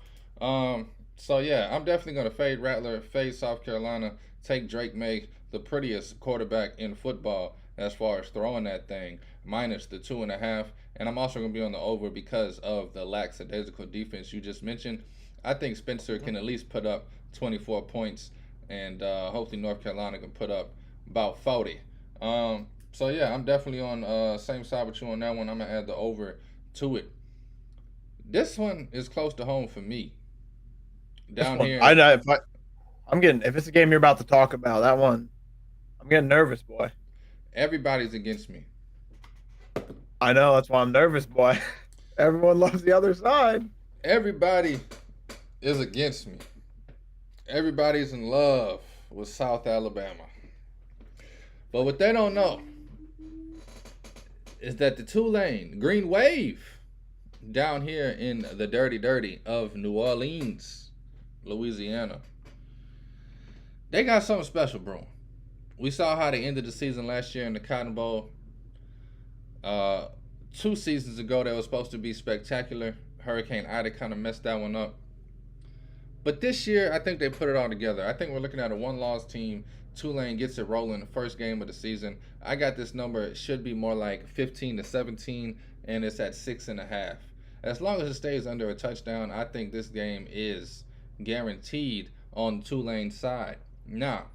So yeah, I'm definitely gonna fade Rattler, fade South Carolina, take Drake May, the prettiest quarterback in football as far as throwing that thing, minus the 2.5. And I'm also gonna be on the over because of the lackadaisical defense you just mentioned. I think Spencer can at least put up 24 points, and hopefully North Carolina can put up about 40. So yeah, I'm definitely on same side with you on that one. I'm gonna add the over to it. This one is close to home for me. Down here, I'm getting if it's a game you're about to talk about, that one, I'm getting nervous, boy. everybody's against me. I know that's why I'm nervous, boy. Everyone loves the other side. Everybody is against me. Everybody's in love with South Alabama. But what they don't know is that the Tulane Green Wave down here in the dirty of New Orleans, Louisiana, they got something special, bro. We saw how they ended the season last year in the Cotton Bowl. 2 seasons ago, they were supposed to be spectacular. Hurricane Ida kind of messed that one up. But this year, I think they put it all together. I think we're looking at a one-loss team. Tulane gets it rolling the first game of the season. I got this number. It should be more like 15-17, and it's at 6.5. As long as it stays under a touchdown, I think this game is guaranteed on Tulane's side. Now,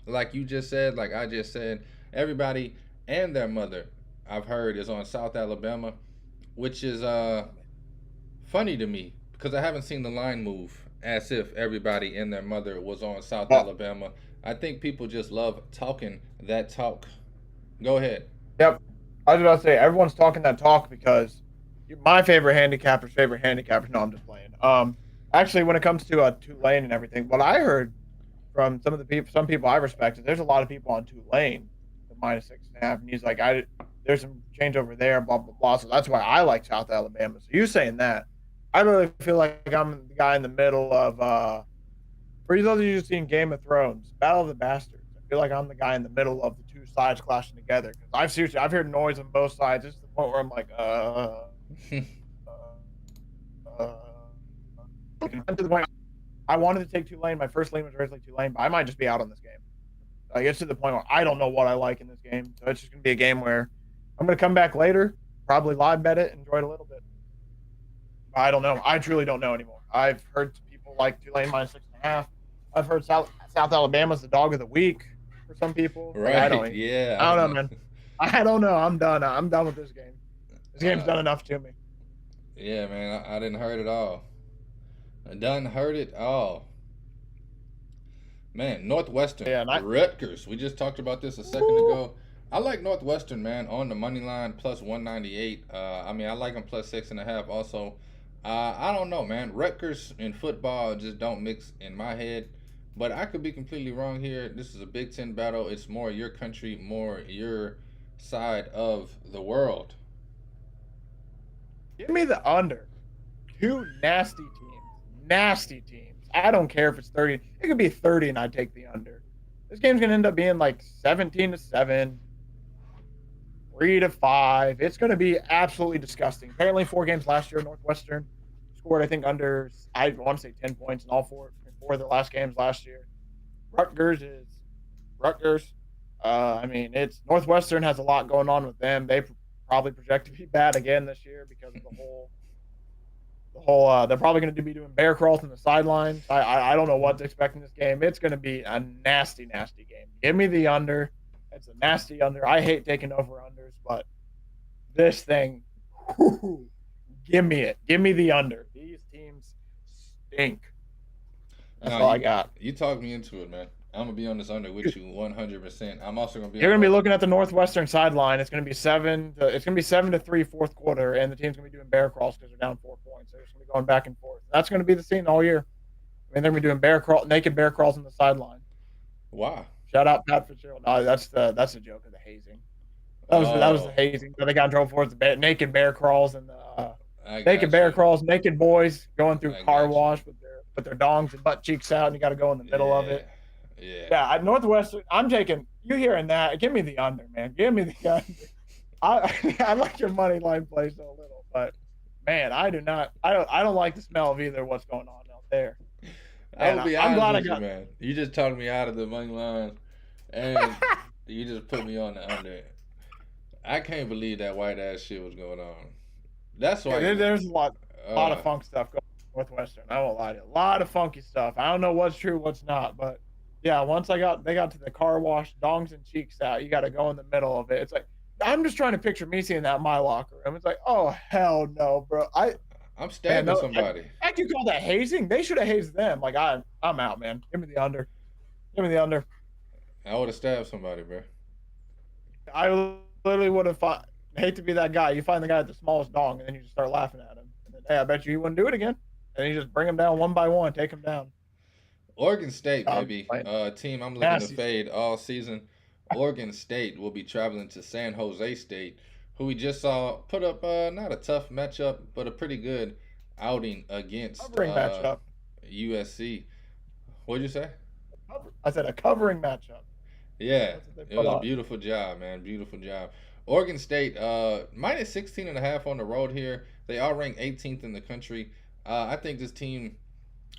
like you just said, like I just said, everybody and their mother, I've heard, is on South Alabama, which is funny to me because I haven't seen the line move as if everybody and their mother was on South Alabama. I think people just love talking that talk. Go ahead. Yep. I was about to say, everyone's talking that talk because my favorite handicapper's favorite handicapper. No, I'm just playing. Actually, when it comes to Tulane and everything, what I heard from some people I respect is there's a lot of people on Tulane, the minus 6.5, and he's like, there's some change over there, blah blah blah. So that's why I like South Alabama. So you saying that, I really feel like I'm the guy in the middle of for those of you who've seen Game of Thrones, Battle of the Bastards. I feel like I'm the guy in the middle of the two sides clashing together because I've heard noise on both sides. It's to the point where I'm like, to the point I wanted to take Tulane. My first lane was originally Tulane, but I might just be out on this game. Like, it's to the point where I don't know what I like in this game. So it's just going to be a game where I'm going to come back later, probably live bet it, enjoy it a little bit. I don't know. I truly don't know anymore. I've heard people like Tulane minus 6.5. I've heard South Alabama's the dog of the week for some people. Right. I don't know, man. I don't know. I'm done. I'm done with this game. This game's done enough to me. Yeah, man. I didn't hurt it all. I done heard it all. Man, Northwestern, Rutgers. We just talked about this a second ago. I like Northwestern, man, on the money line plus 198. I like them plus 6.5 also. I don't know, man. Rutgers and football just don't mix in my head. But I could be completely wrong here. This is a Big Ten battle. It's more your country, more your side of the world. Give me the under. 2 nasty teams. I don't care if it's 30. It could be 30 and I'd take the under. This game's going to end up being like 17-7, 3-5. It's going to be absolutely disgusting. Apparently 4 games last year, Northwestern scored, I think, under, I want to say 10 points in all 4 of their last games last year. Rutgers. It's Northwestern has a lot going on with them. They probably project to be bad again this year because of the whole they're probably going to be doing bear crawls on the sidelines. I don't know what to expect in this game. It's going to be a nasty game. Give me the under. It's a nasty under. I hate taking over-unders, but this thing, give me it. Give me the under. These teams stink. That's all I got. You talked me into it, man. I'm going to be on this under with you 100%. I'm also going to be... You're going to be looking at the Northwestern sideline. It's going to be 7-3 fourth quarter, and the team's going to be doing bear crawls because they're down 4 points. They're just going to be going back and forth. That's going to be the scene all year. I mean, they're gonna be doing naked bear crawls on the sideline. Wow. Shout out Pat Fitzgerald. No, that's a joke of the hazing. That was the hazing that they got in trouble for. The naked bear crawls and the naked bear crawls, naked boys going through car wash with their dongs and butt cheeks out, and you got to go in the middle of it. Yeah. At Northwestern, I'm taking you hearing that. Give me the under, man. Give me the under. I like your money line play so little, but man, I don't like the smell of either what's going on out there. I will be honest with you, man. You just talked me out of the money line, and you just put me on the under. I can't believe that white ass shit was going on. That's why there's a lot of funk stuff going on with Northwestern. I won't lie to you. A lot of funky stuff. I don't know what's true, what's not, but yeah, once they got to the car wash, dongs and cheeks out, you got to go in the middle of it. It's like I'm just trying to picture me seeing that in my locker room. It's like, oh hell no, bro. I'm stabbing somebody. I you call that hazing? They should have hazed them. Like I'm out, man. Give me the under. Give me the under. I would have stabbed somebody, bro. I literally would have hate to be that guy. You find the guy with the smallest dong, and then you just start laughing at him. And then, hey, I bet you he wouldn't do it again. And you just bring him down one by one, take him down. Oregon State, baby. Team I'm looking to fade all season. Oregon State will be traveling to San Jose State, who we just saw put up not a tough matchup, but a pretty good outing against USC. What'd you say? I said a covering matchup. Yeah, it was a beautiful job, man. Beautiful job. Oregon State, minus 16.5 on the road here. They are ranked 18th in the country. I think this team,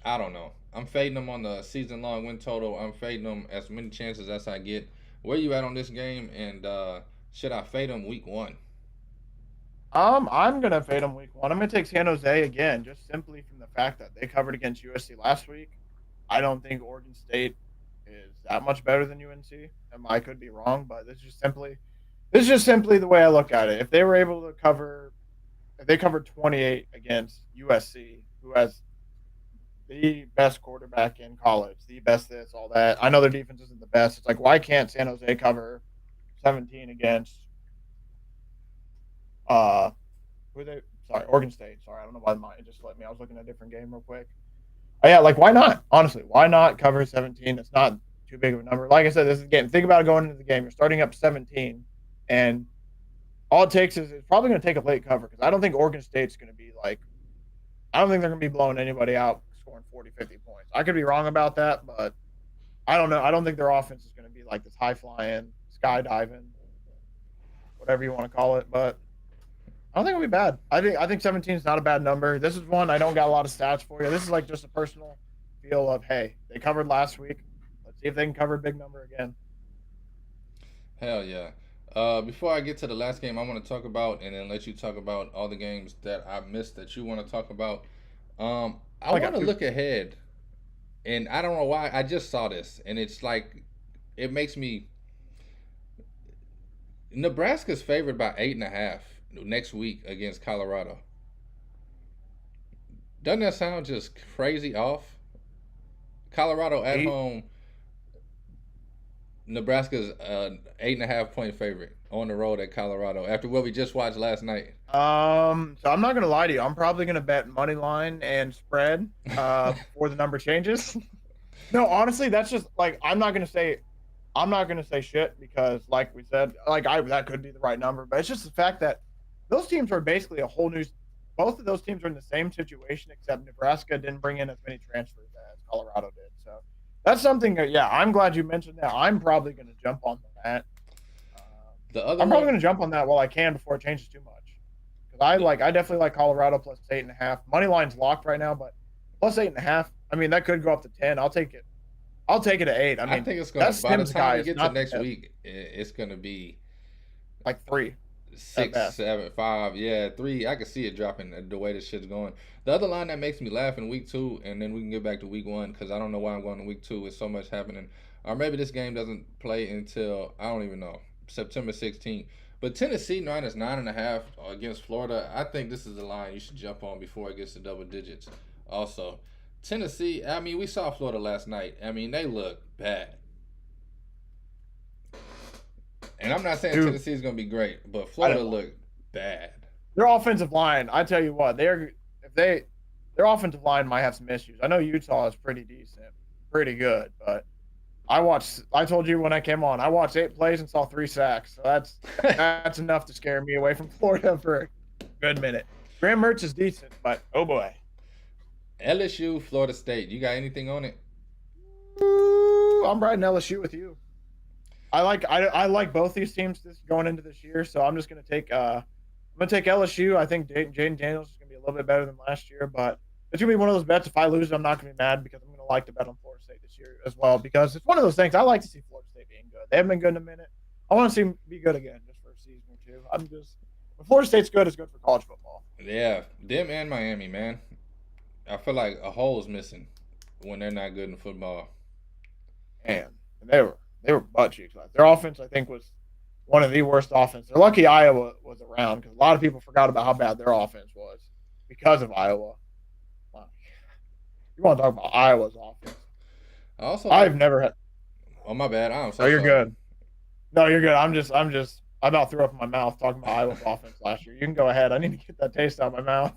I don't know. I'm fading them on the season-long win total. I'm fading them as many chances as I get. Where you at on this game? And should I fade them week 1? I'm going to fade them week 1. I'm going to take San Jose again, just simply from the fact that they covered against USC last week. I don't think Oregon State is that much better than UNC. And I could be wrong, but this is just simply the way I look at it. If they were able to covered 28 against USC, who has the best quarterback in college, the best this, all that. I know their defense isn't the best. It's like, why can't San Jose cover 17 against Oregon State. Sorry, I don't know why mine just let me. I was looking at a different game real quick. Oh, yeah, like why not? Honestly, why not cover 17? It's not too big of a number. Like I said, this is a game. Think about it going into the game. You're starting up 17, and all it takes is it's probably going to take a late cover because I don't think Oregon State's going to be like – I don't think they're going to be blowing anybody out scoring 40, 50 points. I could be wrong about that, but I don't know. I don't think their offense is going to be like this high-flying, skydiving, whatever you want to call it, but I don't think it'll be bad. I think 17 is not a bad number. This is one I don't got a lot of stats for you. This is like just a personal feel of, hey, they covered last week. Let's see if they can cover a big number again. Hell yeah. Before I get to the last game I want to talk about and then let you talk about all the games that I missed that you want to talk about. I want to look ahead, and I don't know why. I just saw this, and it's like it makes me. Nebraska's favored by 8.5 next week against Colorado. Doesn't that sound just crazy off? Colorado at home. Nebraska's 8.5 point favorite on the road at Colorado after what we just watched last night. So I'm not gonna lie to you. I'm probably gonna bet money line and spread before the number changes. No, honestly, that's just like I'm not gonna say shit because, like we said, that could be the right number, but it's just the fact that those teams are basically a whole new. Both of those teams are in the same situation, except Nebraska didn't bring in as many transfers as Colorado did. So that's something that, yeah, I'm glad you mentioned that. I'm probably going to jump on that. I'm probably going to jump on that while I can before it changes too much. Because I definitely like Colorado plus 8.5. Money line's locked right now, but plus 8.5. I mean, that could go up to 10. I'll take it. I'll take it at 8. I mean, I think it's going to, by the time we get to next week, it's going to be like 3. 6, 7, 5, yeah, 3. I can see it dropping the way this shit's going. The other line that makes me laugh in week 2, and then we can get back to week 1 because I don't know why I'm going to week 2 with so much happening. Or maybe this game doesn't play until, I don't even know, September 16th. But Tennessee minus 9.5 against Florida, I think this is the line you should jump on before it gets to double digits. Also, Tennessee, I mean, we saw Florida last night. I mean, they look bad. And I'm not saying Tennessee is going to be great, but Florida looked bad. Their offensive line, I tell you what, if they their offensive line might have some issues. I know Utah is pretty decent, pretty good, but I told you when I came on, I watched 8 plays and saw 3 sacks. So that's enough to scare me away from Florida for a good minute. Graham Mertz is decent, but oh boy. LSU, Florida State. You got anything on it? Ooh, I'm riding LSU with you. I like both these teams going into this year, so I'm just gonna take LSU. I think Jaden Daniels is gonna be a little bit better than last year, but it's gonna be one of those bets. If I lose, I'm not gonna be mad because I'm gonna like to bet on Florida State this year as well because it's one of those things. I like to see Florida State being good. They haven't been good in a minute. I want to see them be good again just for a season or two. When Florida State's good, it's good for college football. Yeah, them and Miami, man. I feel like a hole is missing when they're not good in football. And they were butt cheeks. Their offense, I think, was one of the worst offenses. They're lucky Iowa was around because a lot of people forgot about how bad their offense was because of Iowa. You want to talk about Iowa's offense? I've never had. Oh my bad. I'm so you're sorry. good. No, you're good. I about threw up in my mouth talking about Iowa's offense last year. You can go ahead. I need to get that taste out of my mouth.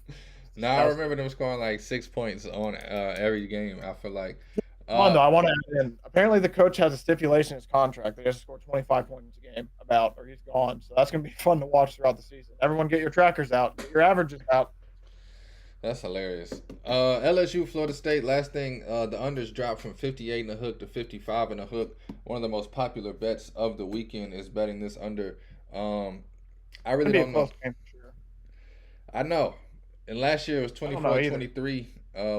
No, I remember them scoring like 6 points on every game. I feel like. Come on, though. I want to add in. Apparently, the coach has a stipulation in his contract that he has to score 25 points a game or he's gone. So that's going to be fun to watch throughout the season. Everyone get your trackers out. Get your averages out. That's hilarious. LSU, Florida State. Last thing, the unders dropped from 58 in the hook to 55 in the hook. One of the most popular bets of the weekend is betting this under. I really don't know. Game for sure. I know. And last year it was 24-23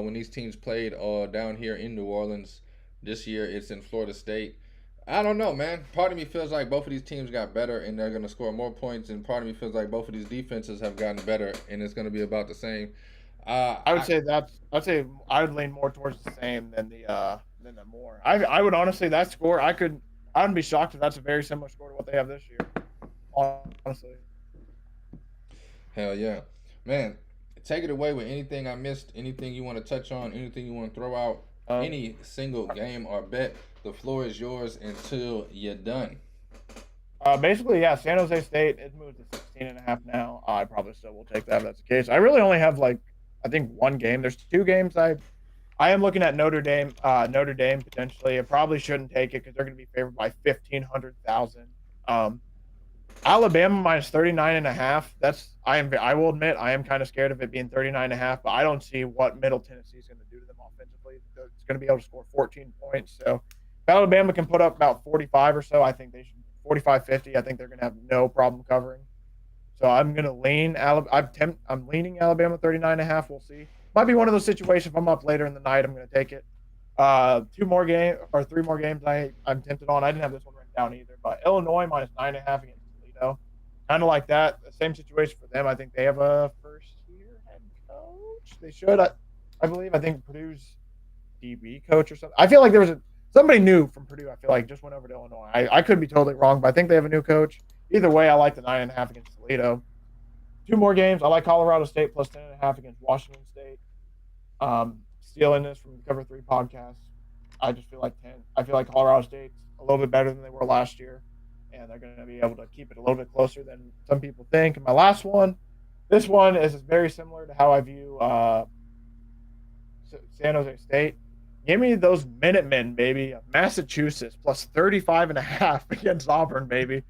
when these teams played down here in New Orleans. This year it's in Florida State. I don't know, man. Part of me feels like both of these teams got better and they're going to score more points, and part of me feels like both of these defenses have gotten better and it's going to be about the same. I would lean more towards the same than the more. I would honestly that score I wouldn't be shocked if that's a very similar score to what they have this year. Honestly. Hell yeah, man. Take it away with anything I missed, anything you want to touch on, anything you want to throw out, any single game or bet. The floor is yours until you're done. Basically, yeah, San Jose State is moved to 16.5 now. I probably still will take that if that's the case. I really only have I think one game. There's 2 games I am looking at Notre Dame potentially. I probably shouldn't take it because they're going to be favored by 1,500,000. Alabama minus 39.5. I will admit I am kind of scared of it being 39.5, but I don't see what Middle Tennessee is going to do to them offensively. It's going to be able to score 14 points. So if Alabama can put up about 45 or so, I think they should 45-50. I think they're going to have no problem covering. So I'm going to lean I'm leaning Alabama 39.5. We'll see. Might be one of those situations. If I'm up later in the night, I'm going to take it. 3 more games I'm tempted on. I didn't have this one written down either, but Illinois minus 9.5 against Toledo. Kind of like that. The same situation for them. I think they have a first-year head coach. They should. I believe. I think Purdue's DB coach or something. I feel like there was somebody new from Purdue. I feel like just went over to Illinois. I could be totally wrong, but I think they have a new coach. Either way, I like the 9.5 against Toledo. 2 more games. I like Colorado State plus 10.5 against Washington State. Stealing this from the Cover 3 podcast. I just feel like 10. I feel like Colorado State's a little bit better than they were last year, and they're going to be able to keep it a little bit closer than some people think. And my last one, this one is very similar to how I view San Jose State. Give me those Minutemen, baby. Massachusetts plus 35.5 against Auburn, baby.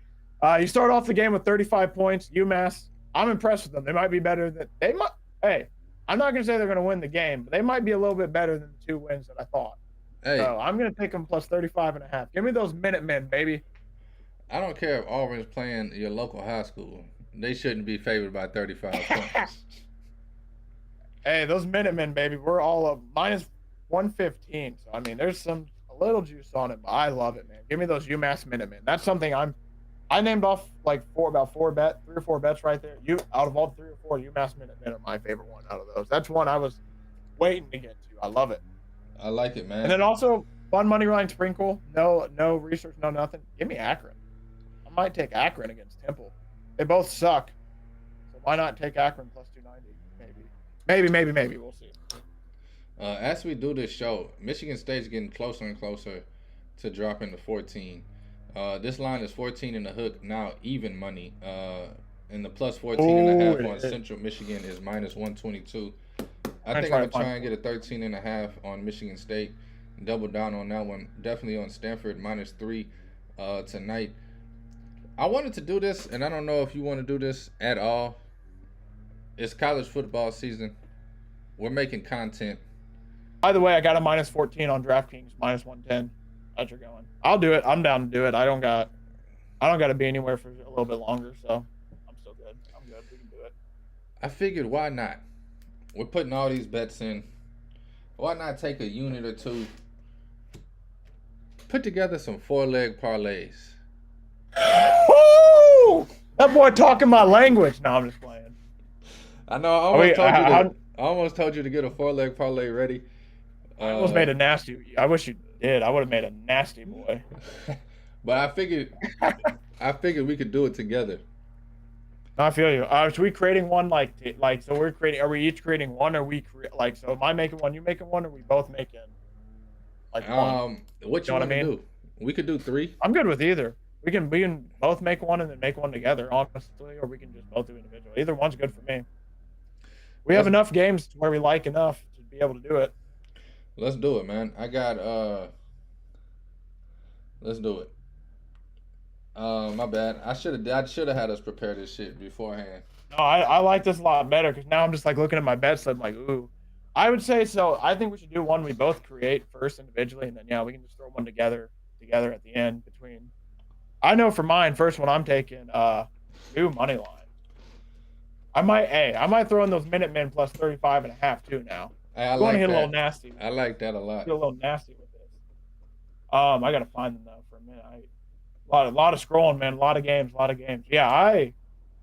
You start off the game with 35 points. UMass, I'm impressed with them. They might be better than they might. Hey, I'm not going to say they're going to win the game, but they might be a little bit better than the 2 wins that I thought. Hey. So I'm going to take them plus 35.5. Give me those Minutemen, baby. I don't care if Auburn's playing your local high school. They shouldn't be favored by 35 points. Hey, those Minutemen, baby. We're all up minus 115. So, I mean, there's a little juice on it, but I love it, man. Give me those UMass Minutemen. That's something I named off like 3 or 4 bets right there. Out of all 3 or 4, UMass Minutemen are my favorite one out of those. That's one I was waiting to get to. I love it. I like it, man. And then also fun money line sprinkle. No research, no nothing. Give me Akron. I might take Akron against Temple. They both suck. So why not take Akron plus 290? Maybe. We'll see. As we do this show, Michigan State's getting closer and closer to dropping to 14. This line is 14 in the hook, now even money. And the plus 14.5 on Central Michigan is minus 122. I think I'm gonna try and get a 13.5 on Michigan State. Double down on that one. Definitely on Stanford -3 tonight. I wanted to do this, and I don't know if you want to do this at all. It's college football season. We're making content. By the way, I got a -14 on DraftKings, -110. How's you're going? I'll do it. I'm down to do it. I don't got to be anywhere for a little bit longer, so I'm still good. I'm good. We can do it. I figured, why not? We're putting all these bets in. Why not take a unit or two? Put together some 4-leg parlays. Woo! That boy talking my language. No, I'm just playing. I know. I almost told you to get a 4-leg parlay ready. I almost made a nasty. I wish you did. I would have made a nasty boy. But I figured we could do it together. I feel you. Should we creating one like so? We're creating. Are we each creating one? Or so? Am I making one? You making one? Or are we both making like one? What you want to do? We could do 3. I'm good with either. We can both make one and then make one together, honestly, or we can just both do individual. Either one's good for me. We have enough games where we like enough to be able to do it. Let's do it, man. I got let's do it. My bad. I should have had us prepare this shit beforehand. No, I like this a lot better because now I'm just like looking at my bet slip, like, ooh. I would say so. I think we should do one we both create first individually, and then we can just throw one together at the end between. I know for mine, first one I'm taking new money line. I might throw in those Minutemen plus 35.5 too now. I want to hit that. a little nasty. I like that a lot. Get a little nasty with this. I gotta find them though for a minute. A lot of scrolling, man. A lot of games. Yeah, you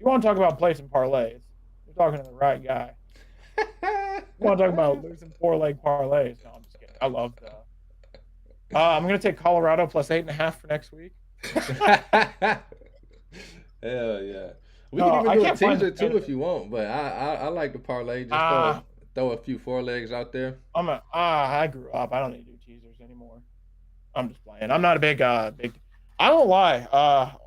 want to talk about placing parlays? You're talking to the right guy. You want to talk about losing 4-leg parlays? No, I'm just kidding. I love that. I'm gonna take Colorado plus 8.5 for next week. Hell yeah. We can even do a teaser too if you want, but I like the parlay. Just throw a few 4-legs out there. I grew up. I don't need to do teasers anymore. I'm just playing. I'm not a big. I won't lie.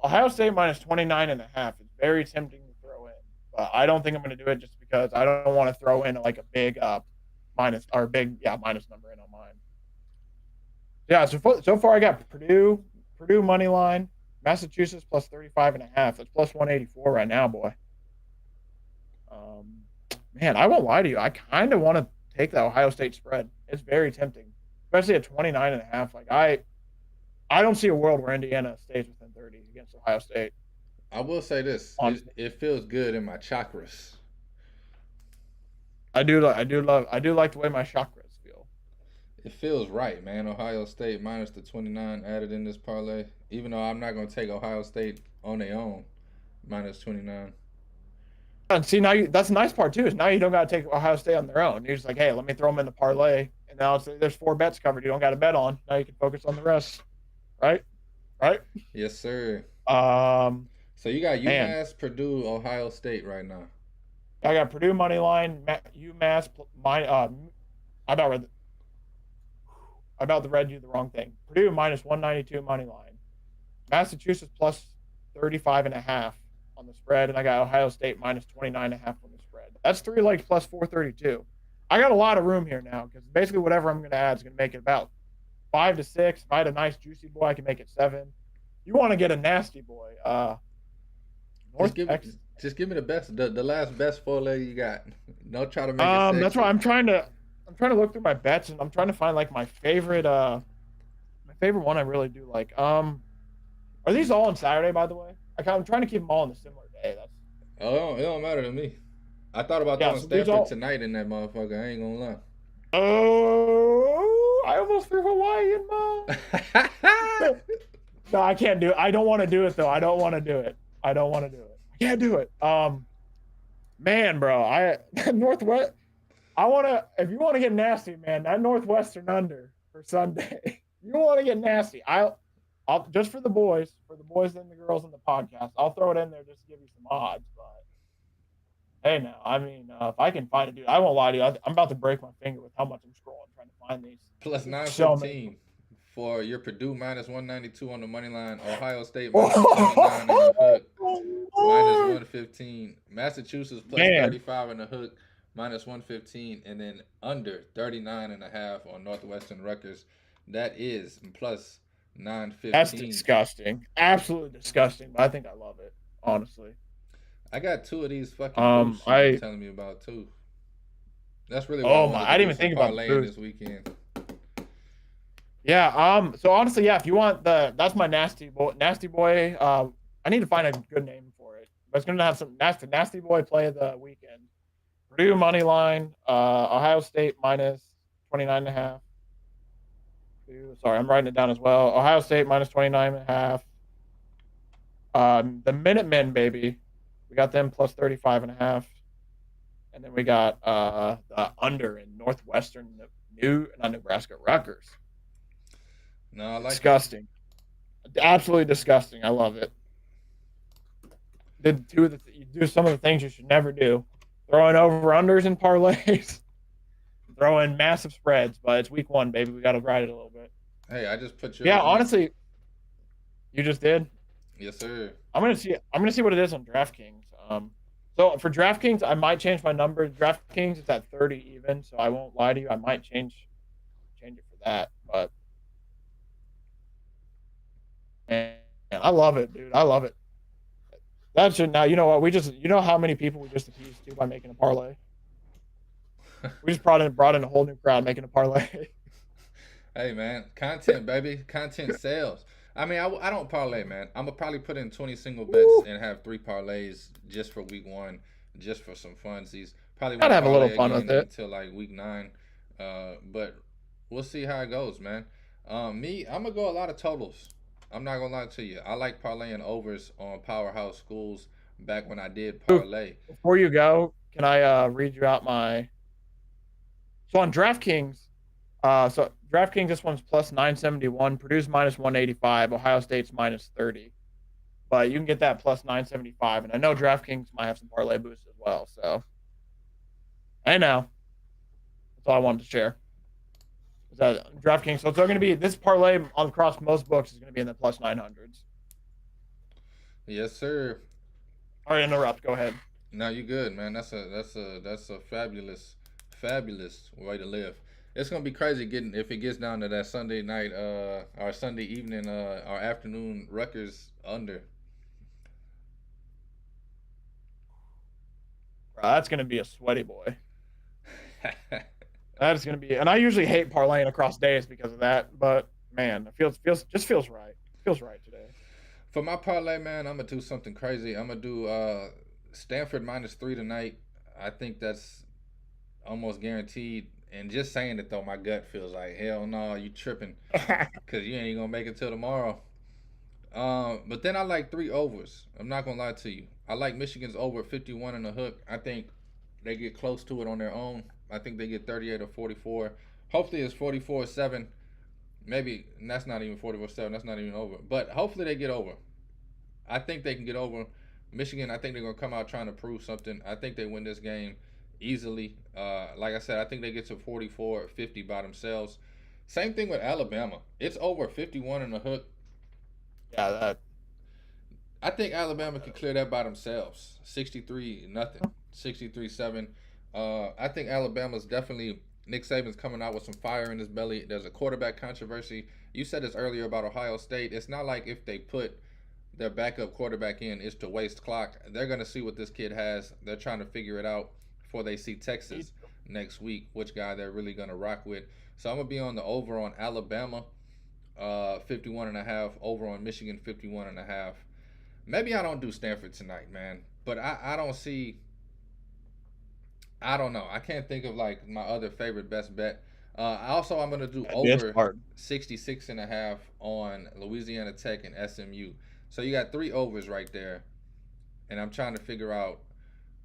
Ohio State minus 29.5 is very tempting to throw in, but I don't think I'm going to do it just because I don't want to throw in like a big minus number in on mine. Yeah. So far I got Purdue money line, Massachusetts plus 35.5. It's plus 184 right now, boy. Man, I won't lie to you. I kind of want to take the Ohio State spread. It's very tempting, especially at 29.5. Like I don't see a world where Indiana stays within 30 against Ohio State. I will say this: it feels good in my chakras. I do like the way my chakras feel. It feels right, man. Ohio State minus the 29 added in this parlay. Even though I'm not going to take Ohio State on their own, minus 29. And see, that's the nice part too, is now you don't got to take Ohio State on their own. You're just like, hey, let me throw them in the parlay. And now there's 4 bets covered you don't got to bet on. Now you can focus on the rest. Right? Yes, sir. So you got UMass, Purdue, Ohio State right now. I got Purdue money line, UMass. I about read you the wrong thing. Purdue minus 192 money line, Massachusetts plus 35.5 on the spread, and I got Ohio State minus 29.5 on the spread. That's 3 legs plus 432. I got a lot of room here now because basically whatever I'm going to add is going to make it about 5 to 6. If I had a nice juicy boy, I can make it 7. You want to get a nasty boy? Just give me the last best 4-leg you got. Don't try to make it 6. That's why I'm trying to look through my bets, and I'm trying to find like my favorite one I really do like. Are these all on Saturday, by the way? I'm trying to keep them all on a similar day. It don't matter to me. I thought about throwing Stanford tonight in that motherfucker. I ain't gonna lie. Oh, I almost threw Hawaii in my. No, I can't do it. I don't want to do it though. I can't do it. Man, bro, Northwest. If you want to get nasty, man, that Northwestern under for Sunday. You want to get nasty. I'll just for the boys and the girls in the podcast. I'll throw it in there just to give you some odds. But hey, now, I mean, if I can find it, dude, I won't lie to you. I'm about to break my finger with how much I'm scrolling trying to find these. Plus 915 for your Purdue minus 192 on the money line. Ohio State minus 29 in the hook. Minus 115. Massachusetts plus 35 in the hook. minus 115, and then under 39.5 on Northwestern Rutgers. That is plus That's 915. disgusting. Absolutely disgusting. But I think I love it, honestly. I got two of these fucking boosts you've been I telling me about too. That's really what I oh my, wanted I to didn't do even some think about the parlaying boost. this weekend. Yeah. So honestly, yeah. If you want that's my nasty boy. Nasty boy. I need to find a good name for it. But it's gonna have some nasty boy play of the weekend. Purdue money line. Ohio State minus 29.5. Sorry, I'm writing it down as well. Ohio State minus 29.5. The Minutemen, baby. We got them plus 35.5. And then we got the under in Northwestern Nebraska Rutgers. No, I like it. Disgusting. Absolutely disgusting. I love it. You do some of the things you should never do. Throwing over unders and parlays. Throwing massive spreads, but it's week 1, baby. We got to ride it a little bit. Hey, I just put Yeah, yours in. honestly, you just did. Yes, sir. I'm gonna see what it is on DraftKings. So for DraftKings, I might change my number. DraftKings it's at 30 even, so I won't lie to you. I might change it for that. But man, I love it, dude. I love it. That should now. You know what? You know how many people we just appeased to by making a parlay. We just brought in a whole new crowd making a parlay. Hey, man, content, baby, content sales. I mean, I don't parlay, man. I'm gonna probably put in 20 single bets and have 3 parlays just for week 1, just for some funsies. Probably Gotta won't have a little parlay fun again with it. until like week 9. But we'll see how it goes, man. I'm gonna go a lot of totals. I'm not gonna lie to you. I like parlaying overs on powerhouse schools back when I did parlay. Before you go, can I read you out my? So on DraftKings, so DraftKings, this one's plus 971, Purdue's minus 185, Ohio State's minus 30. But you can get that plus 975, and I know DraftKings might have some parlay boosts as well. So, I know. That's all I wanted to share. Is that DraftKings? So it's going to be this parlay across most books is going to be in the plus 900s. Yes, sir. All right, interrupt. Go ahead. No, you good, man. That's a fabulous way to live. It's gonna be crazy getting if it gets down to that Sunday night, our Sunday evening, our afternoon Rutgers under. Bro, that's going to be a sweaty boy. That is going to be, and I usually hate parlaying across days because of that. But man, it feels right. It feels right today. For my parlay, man, I'm gonna do something crazy. I'm gonna do Stanford minus 3 tonight. I think that's almost guaranteed. And just saying it though, my gut feels like hell no, you tripping, cause you ain't gonna make it till tomorrow. But then I like 3 overs. I'm not gonna lie to you. I like Michigan's over 51 and a hook. I think they get close to it on their own. I think they get 38 or 44. Hopefully it's 44-7. Maybe and that's not even 44-7. That's not even over. But hopefully they get over. I think they can get over. Michigan, I think they're gonna come out trying to prove something. I think they win this game easily. Like I said, I think they get to 44-50 by themselves. Same thing with Alabama. It's over 51 and a hook. Yeah, that. I think Alabama can clear that by themselves. 63-0, 63-7. I think Alabama's definitely Nick Saban's coming out with some fire in his belly. There's a quarterback controversy. You said this earlier about Ohio State. It's not like if they put their backup quarterback in, it's to waste clock. They're gonna see what this kid has. They're trying to figure it out before they see Texas next week, which guy they're really gonna rock with. So I'm gonna be on the over on Alabama, 51.5. Over on Michigan, 51.5. Maybe I don't do Stanford tonight, man. But I don't see. I don't know. I can't think of like my other favorite best bet. I'm gonna do over 66.5 on Louisiana Tech and SMU. So you got 3 overs right there, and I'm trying to figure out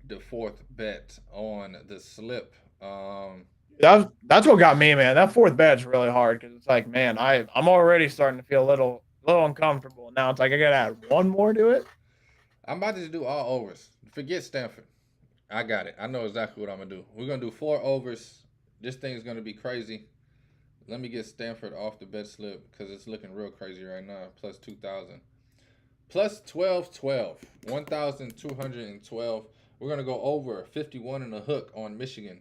the 4th bet on the slip. That's what got me, man. That 4th bet's really hard because it's like, man, I'm already starting to feel a little uncomfortable. Now it's like I gotta add one more to it. I'm about to do all overs. Forget Stanford. I got it. I know exactly what I'm gonna do. We're gonna do 4 overs. This thing is gonna be crazy. Let me get Stanford off the bet slip because it's looking real crazy right now. Plus 2,000. Plus 1212. 1,212 We're gonna go over 51 and a hook on Michigan,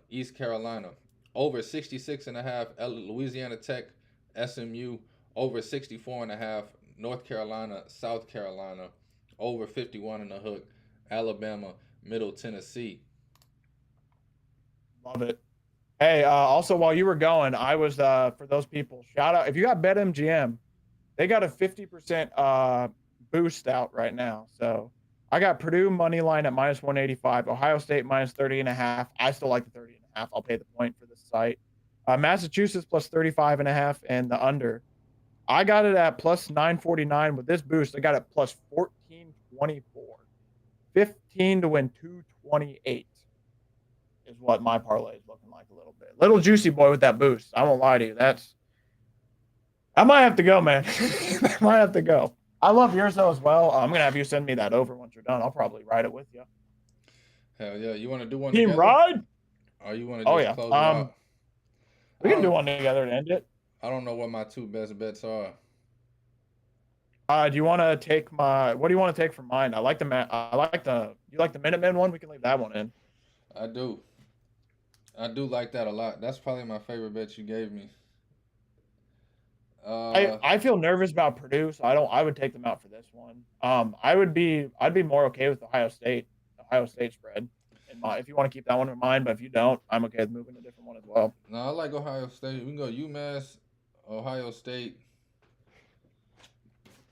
East Carolina, over 66 and a half Louisiana Tech, SMU, over 64 and a half North Carolina, South Carolina, over 51 and a hook Alabama, Middle Tennessee. Love it. Hey, also while you were going, I was for those people, shout out if you got BetMGM, they got a 50% boost out right now. So I got Purdue money line at minus 185, Ohio State minus 30 and a half. I still like the 30 and a half. I'll pay the point for this site. Massachusetts plus 35 and a half and the under. I got it at plus 949 with this boost. I got it plus 1424. 15 to win 228 is what my parlay is looking like a little bit. Little juicy boy with that boost. I won't lie to you. I might have to go, man. I might have to go. I love yours though as well. I'm gonna have you send me that over once you're done. I'll probably ride it with you. Hell yeah! You want to do one Team together? ride? Or you want to just close it out? We can do one together to end it. I don't know what my two best bets are. Do you want to take my? What do you want to take for mine? You like the Minutemen one? We can leave that one in. I do like that a lot. That's probably my favorite bet you gave me. I feel nervous about Purdue, so I would take them out for this one. I'd be more okay with Ohio State spread. If you want to keep that one in mind, but if you don't, I'm okay with moving a different one as well. No, I like Ohio State. We can go UMass, Ohio State.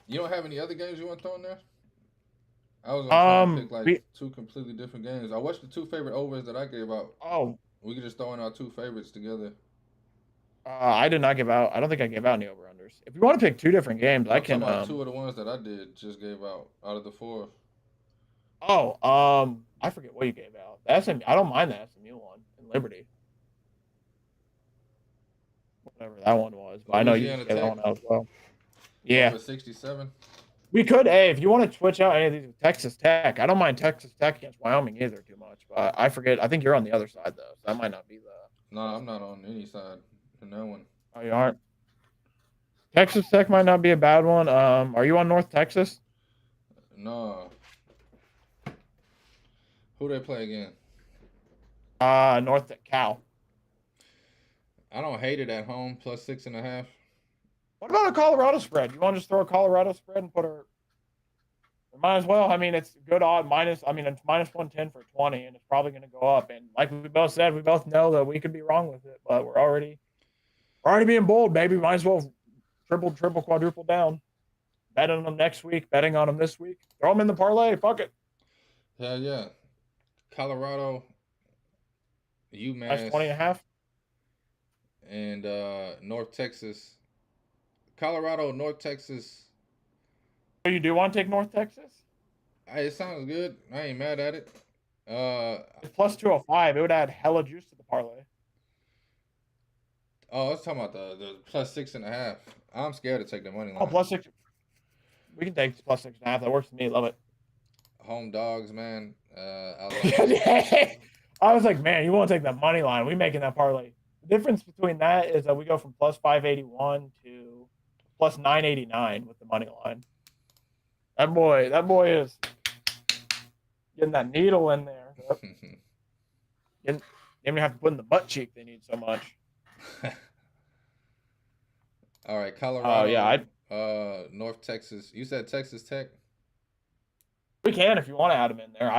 You don't have any other games you want to throw in there? I was gonna pick like two completely different games. I watched the two favorite overs that I gave out. Oh, we could just throw in our two favorites together. I did not give out. I don't think I gave out any over unders. If you want to pick two different games, I can. Two of the ones that I did just gave out of the four. Oh, I forget what you gave out. I don't mind the SMU one in Liberty. Whatever that one was, but I know you gave that one out as well. Yeah. For 67. We could, if you want to switch out any of these with Texas Tech. I don't mind Texas Tech against Wyoming either too much, but I forget. I think you're on the other side though, so that might not be the. No, I'm not on any side in that one. Oh, you aren't. Texas Tech might not be a bad one. Are you on North Texas? No. Who they play again? North Cal. I don't hate it at home. Plus 6.5. What about a Colorado spread? You want to just throw a Colorado spread and put her? Might as well. I mean, it's good odd minus. I mean, it's minus 110 for 20, and it's probably going to go up. And like we both said, we both know that we could be wrong with it, but we're already being bold, baby. Might as well triple, quadruple down. Bet on them next week. Betting on them this week. Throw them in the parlay. Fuck it. Hell yeah. Colorado, UMass. That's 20.5. And North Texas. Colorado, North Texas. So you do want to take North Texas? It sounds good. I ain't mad at it. It's plus 205. It would add hella juice to the parlay. Oh, I was talking about the plus 6.5. I'm scared to take the money line. Oh, plus 6. We can take plus 6.5. That works for me. Love it. Home dogs, man. I was like, man, you won't take that money line. We making that parlay. The difference between that is that we go from plus 581 to plus 989 with the money line. That boy is getting that needle in there. They even have to put in the butt cheek. They need so much. All right, Colorado. Yeah, North Texas. You said Texas Tech. We can if you want to add them in there.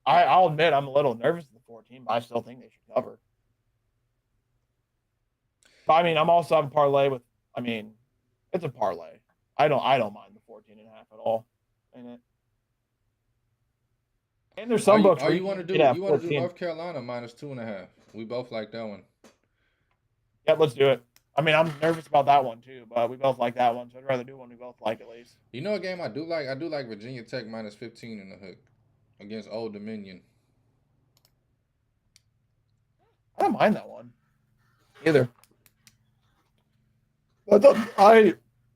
I'll admit I'm a little nervous at the 14, but I still think they should cover. But I mean, I'm also on parlay with. I mean, it's a parlay. I don't mind the 14.5 at all in it. And there's some books. You want to do North Carolina minus 2.5? We both like that one. Yeah, let's do it. I mean, I'm nervous about that one too, but we both like that one, so I'd rather do one we both like at least. You know a game I do like? I do like Virginia Tech minus 15 in the hook against Old Dominion. I don't mind that one either.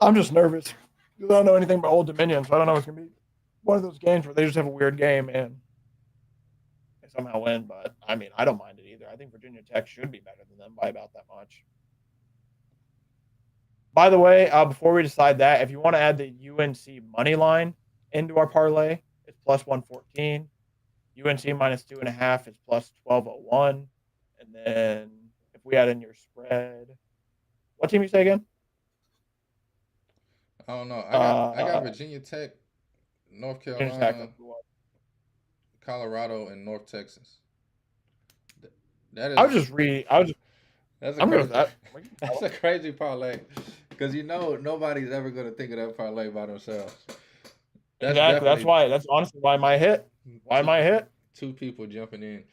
I'm just nervous because I don't know anything about Old Dominion, so I don't know if it's gonna be one of those games where they just have a weird game and they somehow win. But I mean, I don't mind it either. I think Virginia Tech should be better than them by about that much. By the way, before we decide that, if you want to add the UNC money line into our parlay, it's plus 114. UNC minus 2.5 is plus 1201. And then if we add in your spread, what team you say again? I don't know. I got Uh, Virginia Tech, North Virginia Tech. Carolina, Colorado, and North Texas. That I was is just reading. I was. that's a I'm good crazy, with that. that's a crazy parlay, because nobody's ever gonna think of that parlay by themselves. That's Exactly. That's definitely why. That's honestly why my hit. Why my hit? two people jumping in.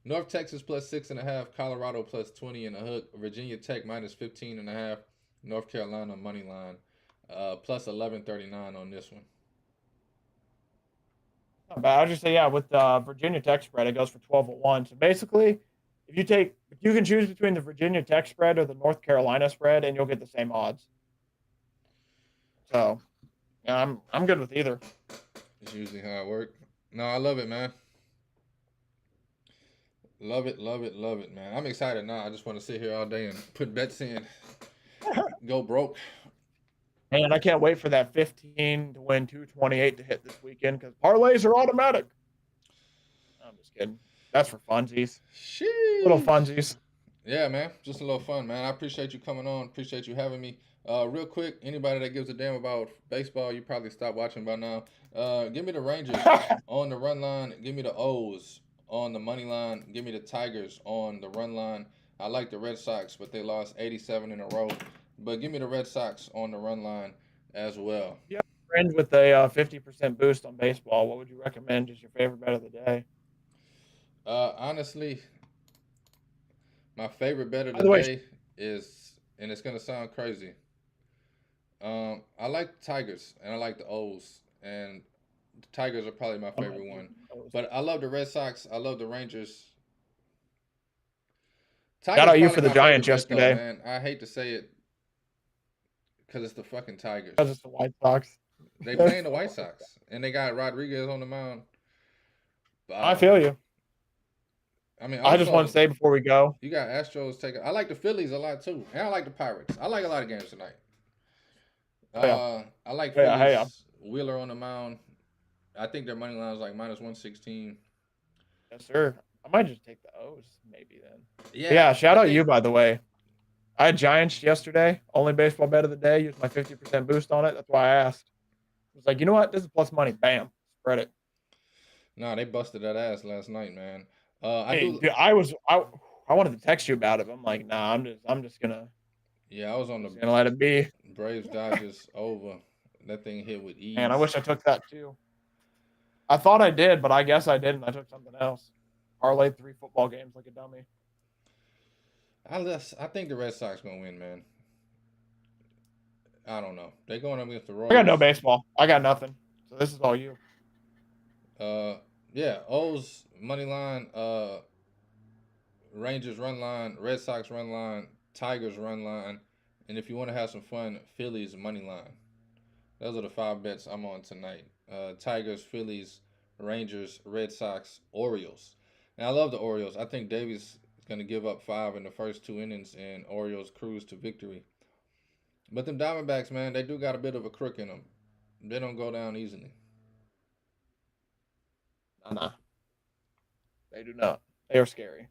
North Texas plus 6.5, Colorado plus 20 and a hook, Virginia Tech minus 15.5, North Carolina money line, plus 11.39 on this one. Not bad. I was just say with the Virginia Tech spread, it goes for 1201. So basically, if you can choose between the Virginia Tech spread or the North Carolina spread, and you'll get the same odds. So, yeah, I'm good with either. It's usually how it works. No, I love it, man. Love it, love it, love it, man. I'm excited now. I just want to sit here all day and put bets in. Go broke. And I can't wait for that 15 to win 228 to hit this weekend because parlays are automatic. I'm just kidding. That's for funsies. Sheesh. Little funsies. Yeah, man. Just a little fun, man. I appreciate you coming on. Appreciate you having me. Real quick, anybody that gives a damn about baseball, you probably stopped watching by now. Give me the Rangers on the run line. Give me the O's on the money line. Give me the Tigers on the run line. I like the Red Sox, but they lost 87 in a row. But give me the Red Sox on the run line as well. Yeah, friends with a 50% boost on baseball. What would you recommend as your favorite bet of the day? Honestly, my favorite bet of By the the way, day is, and it's gonna sound crazy. I like the Tigers and I like the O's, and the Tigers are probably my favorite one. But I love the Red Sox. I love the Rangers. shout Tigers out you probably for the my Giants favorite bet, though, yesterday man. I hate to say it because it's the fucking Tigers. because it's the White Sox. They playing the White Sox, and they got Rodriguez on the mound. I feel you. I mean, I just want also, to say before we go, you got Astros taking. I like the Phillies a lot too, and I like the Pirates. I like a lot of games tonight. I like Phillies. Wheeler on the mound. I think their money line is like minus 116. yes, sir. I might just take the O's maybe then. Yeah. Shout out you, by the way. I had Giants yesterday. Only baseball bet of the day. Used my 50% boost on it. That's why I asked. I was like, you know what? This is plus money. Bam. Spread it. Nah, they busted that ass last night, man. I wanted to text you about it. But I'm like, nah. I'm just gonna. Yeah, I was on the gonna let it be. Braves Dodgers over. That thing hit with ease. Man, I wish I took that too. I thought I did, but I guess I didn't. I took something else. Parlayed 3 football games like a dummy. I think the Red Sox gonna win, man. I don't know. They going up against the Royals. I got no baseball. I got nothing. So this is all you. Yeah. O's money line. Rangers run line. Red Sox run line. Tigers run line. And if you want to have some fun, Phillies money line. Those are the 5 bets I'm on tonight. Tigers, Phillies, Rangers, Red Sox, Orioles. And I love the Orioles. I think Davies is going to give up 5 in the first 2 innings, and Orioles cruise to victory. But them Diamondbacks, man, they do got a bit of a crook in them. They don't go down easily. Nah. They do not. They are scary.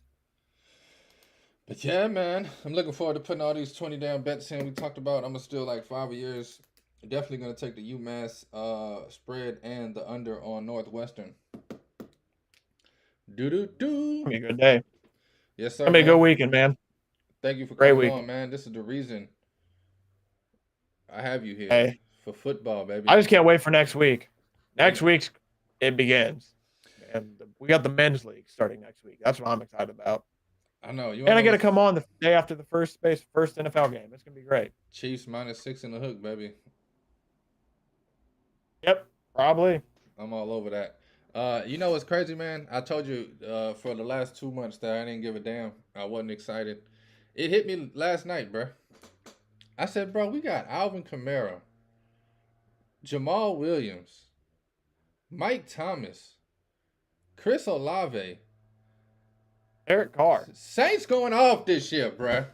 But yeah, man, I'm looking forward to putting all these 20 down bets in. We talked about I'm going to steal like 5 years. Definitely going to take the UMass spread and the under on Northwestern. It's gonna be a good day. Yes, sir. It's gonna be a good weekend, man. Thank you for Great coming weekend. on, man. This is the reason I have you here Hey. for football, baby. I just can't wait for next week. Next week's it begins. And we got the men's league starting next week. That's what I'm excited about. I know. And I get to come on the day after the first NFL game. It's gonna be great. Chiefs minus 6 in the hook, baby. Yep, probably. I'm all over that. You know what's crazy, man? I told you for the last 2 months that I didn't give a damn. I wasn't excited. It hit me last night, bro. I said, bro, we got Alvin Kamara, Jamal Williams, Mike Thomas, Chris Olave, Derek Carr. Saints going off this year, bro.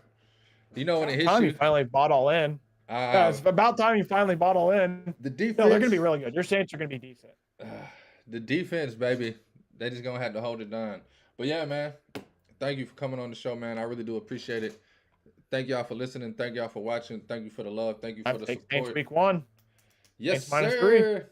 You know when it hits Time you. you finally bought all in. Yeah, it's about time you finally bought all in. The defense. No, they're gonna be really good. Your Saints are gonna be decent. The defense, baby. They just gonna have to hold it down. But yeah, man, thank you for coming on the show, man. I really do appreciate it. Thank y'all for listening. Thank y'all for watching. Thank you for the love. Thank you I for the take Saints support. week 1. Yes, Saints -3. sir.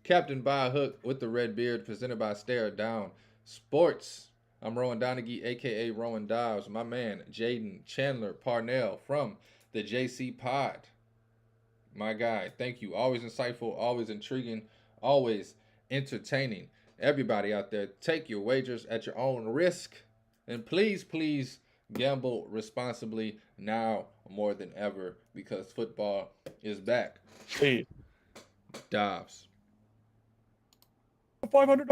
Captain by a Hook with the Red Beard, presented by Stare Down Sports. I'm Rowan Donaghy, aka Rowan Dobbs. My man, Jaden Chandler Parnell from the JC Pod. My guy, thank you. Always insightful, always intriguing, always entertaining. Everybody out there, take your wagers at your own risk. And please, please gamble responsibly now more than ever, because football is back. Please. Dobbs. $500.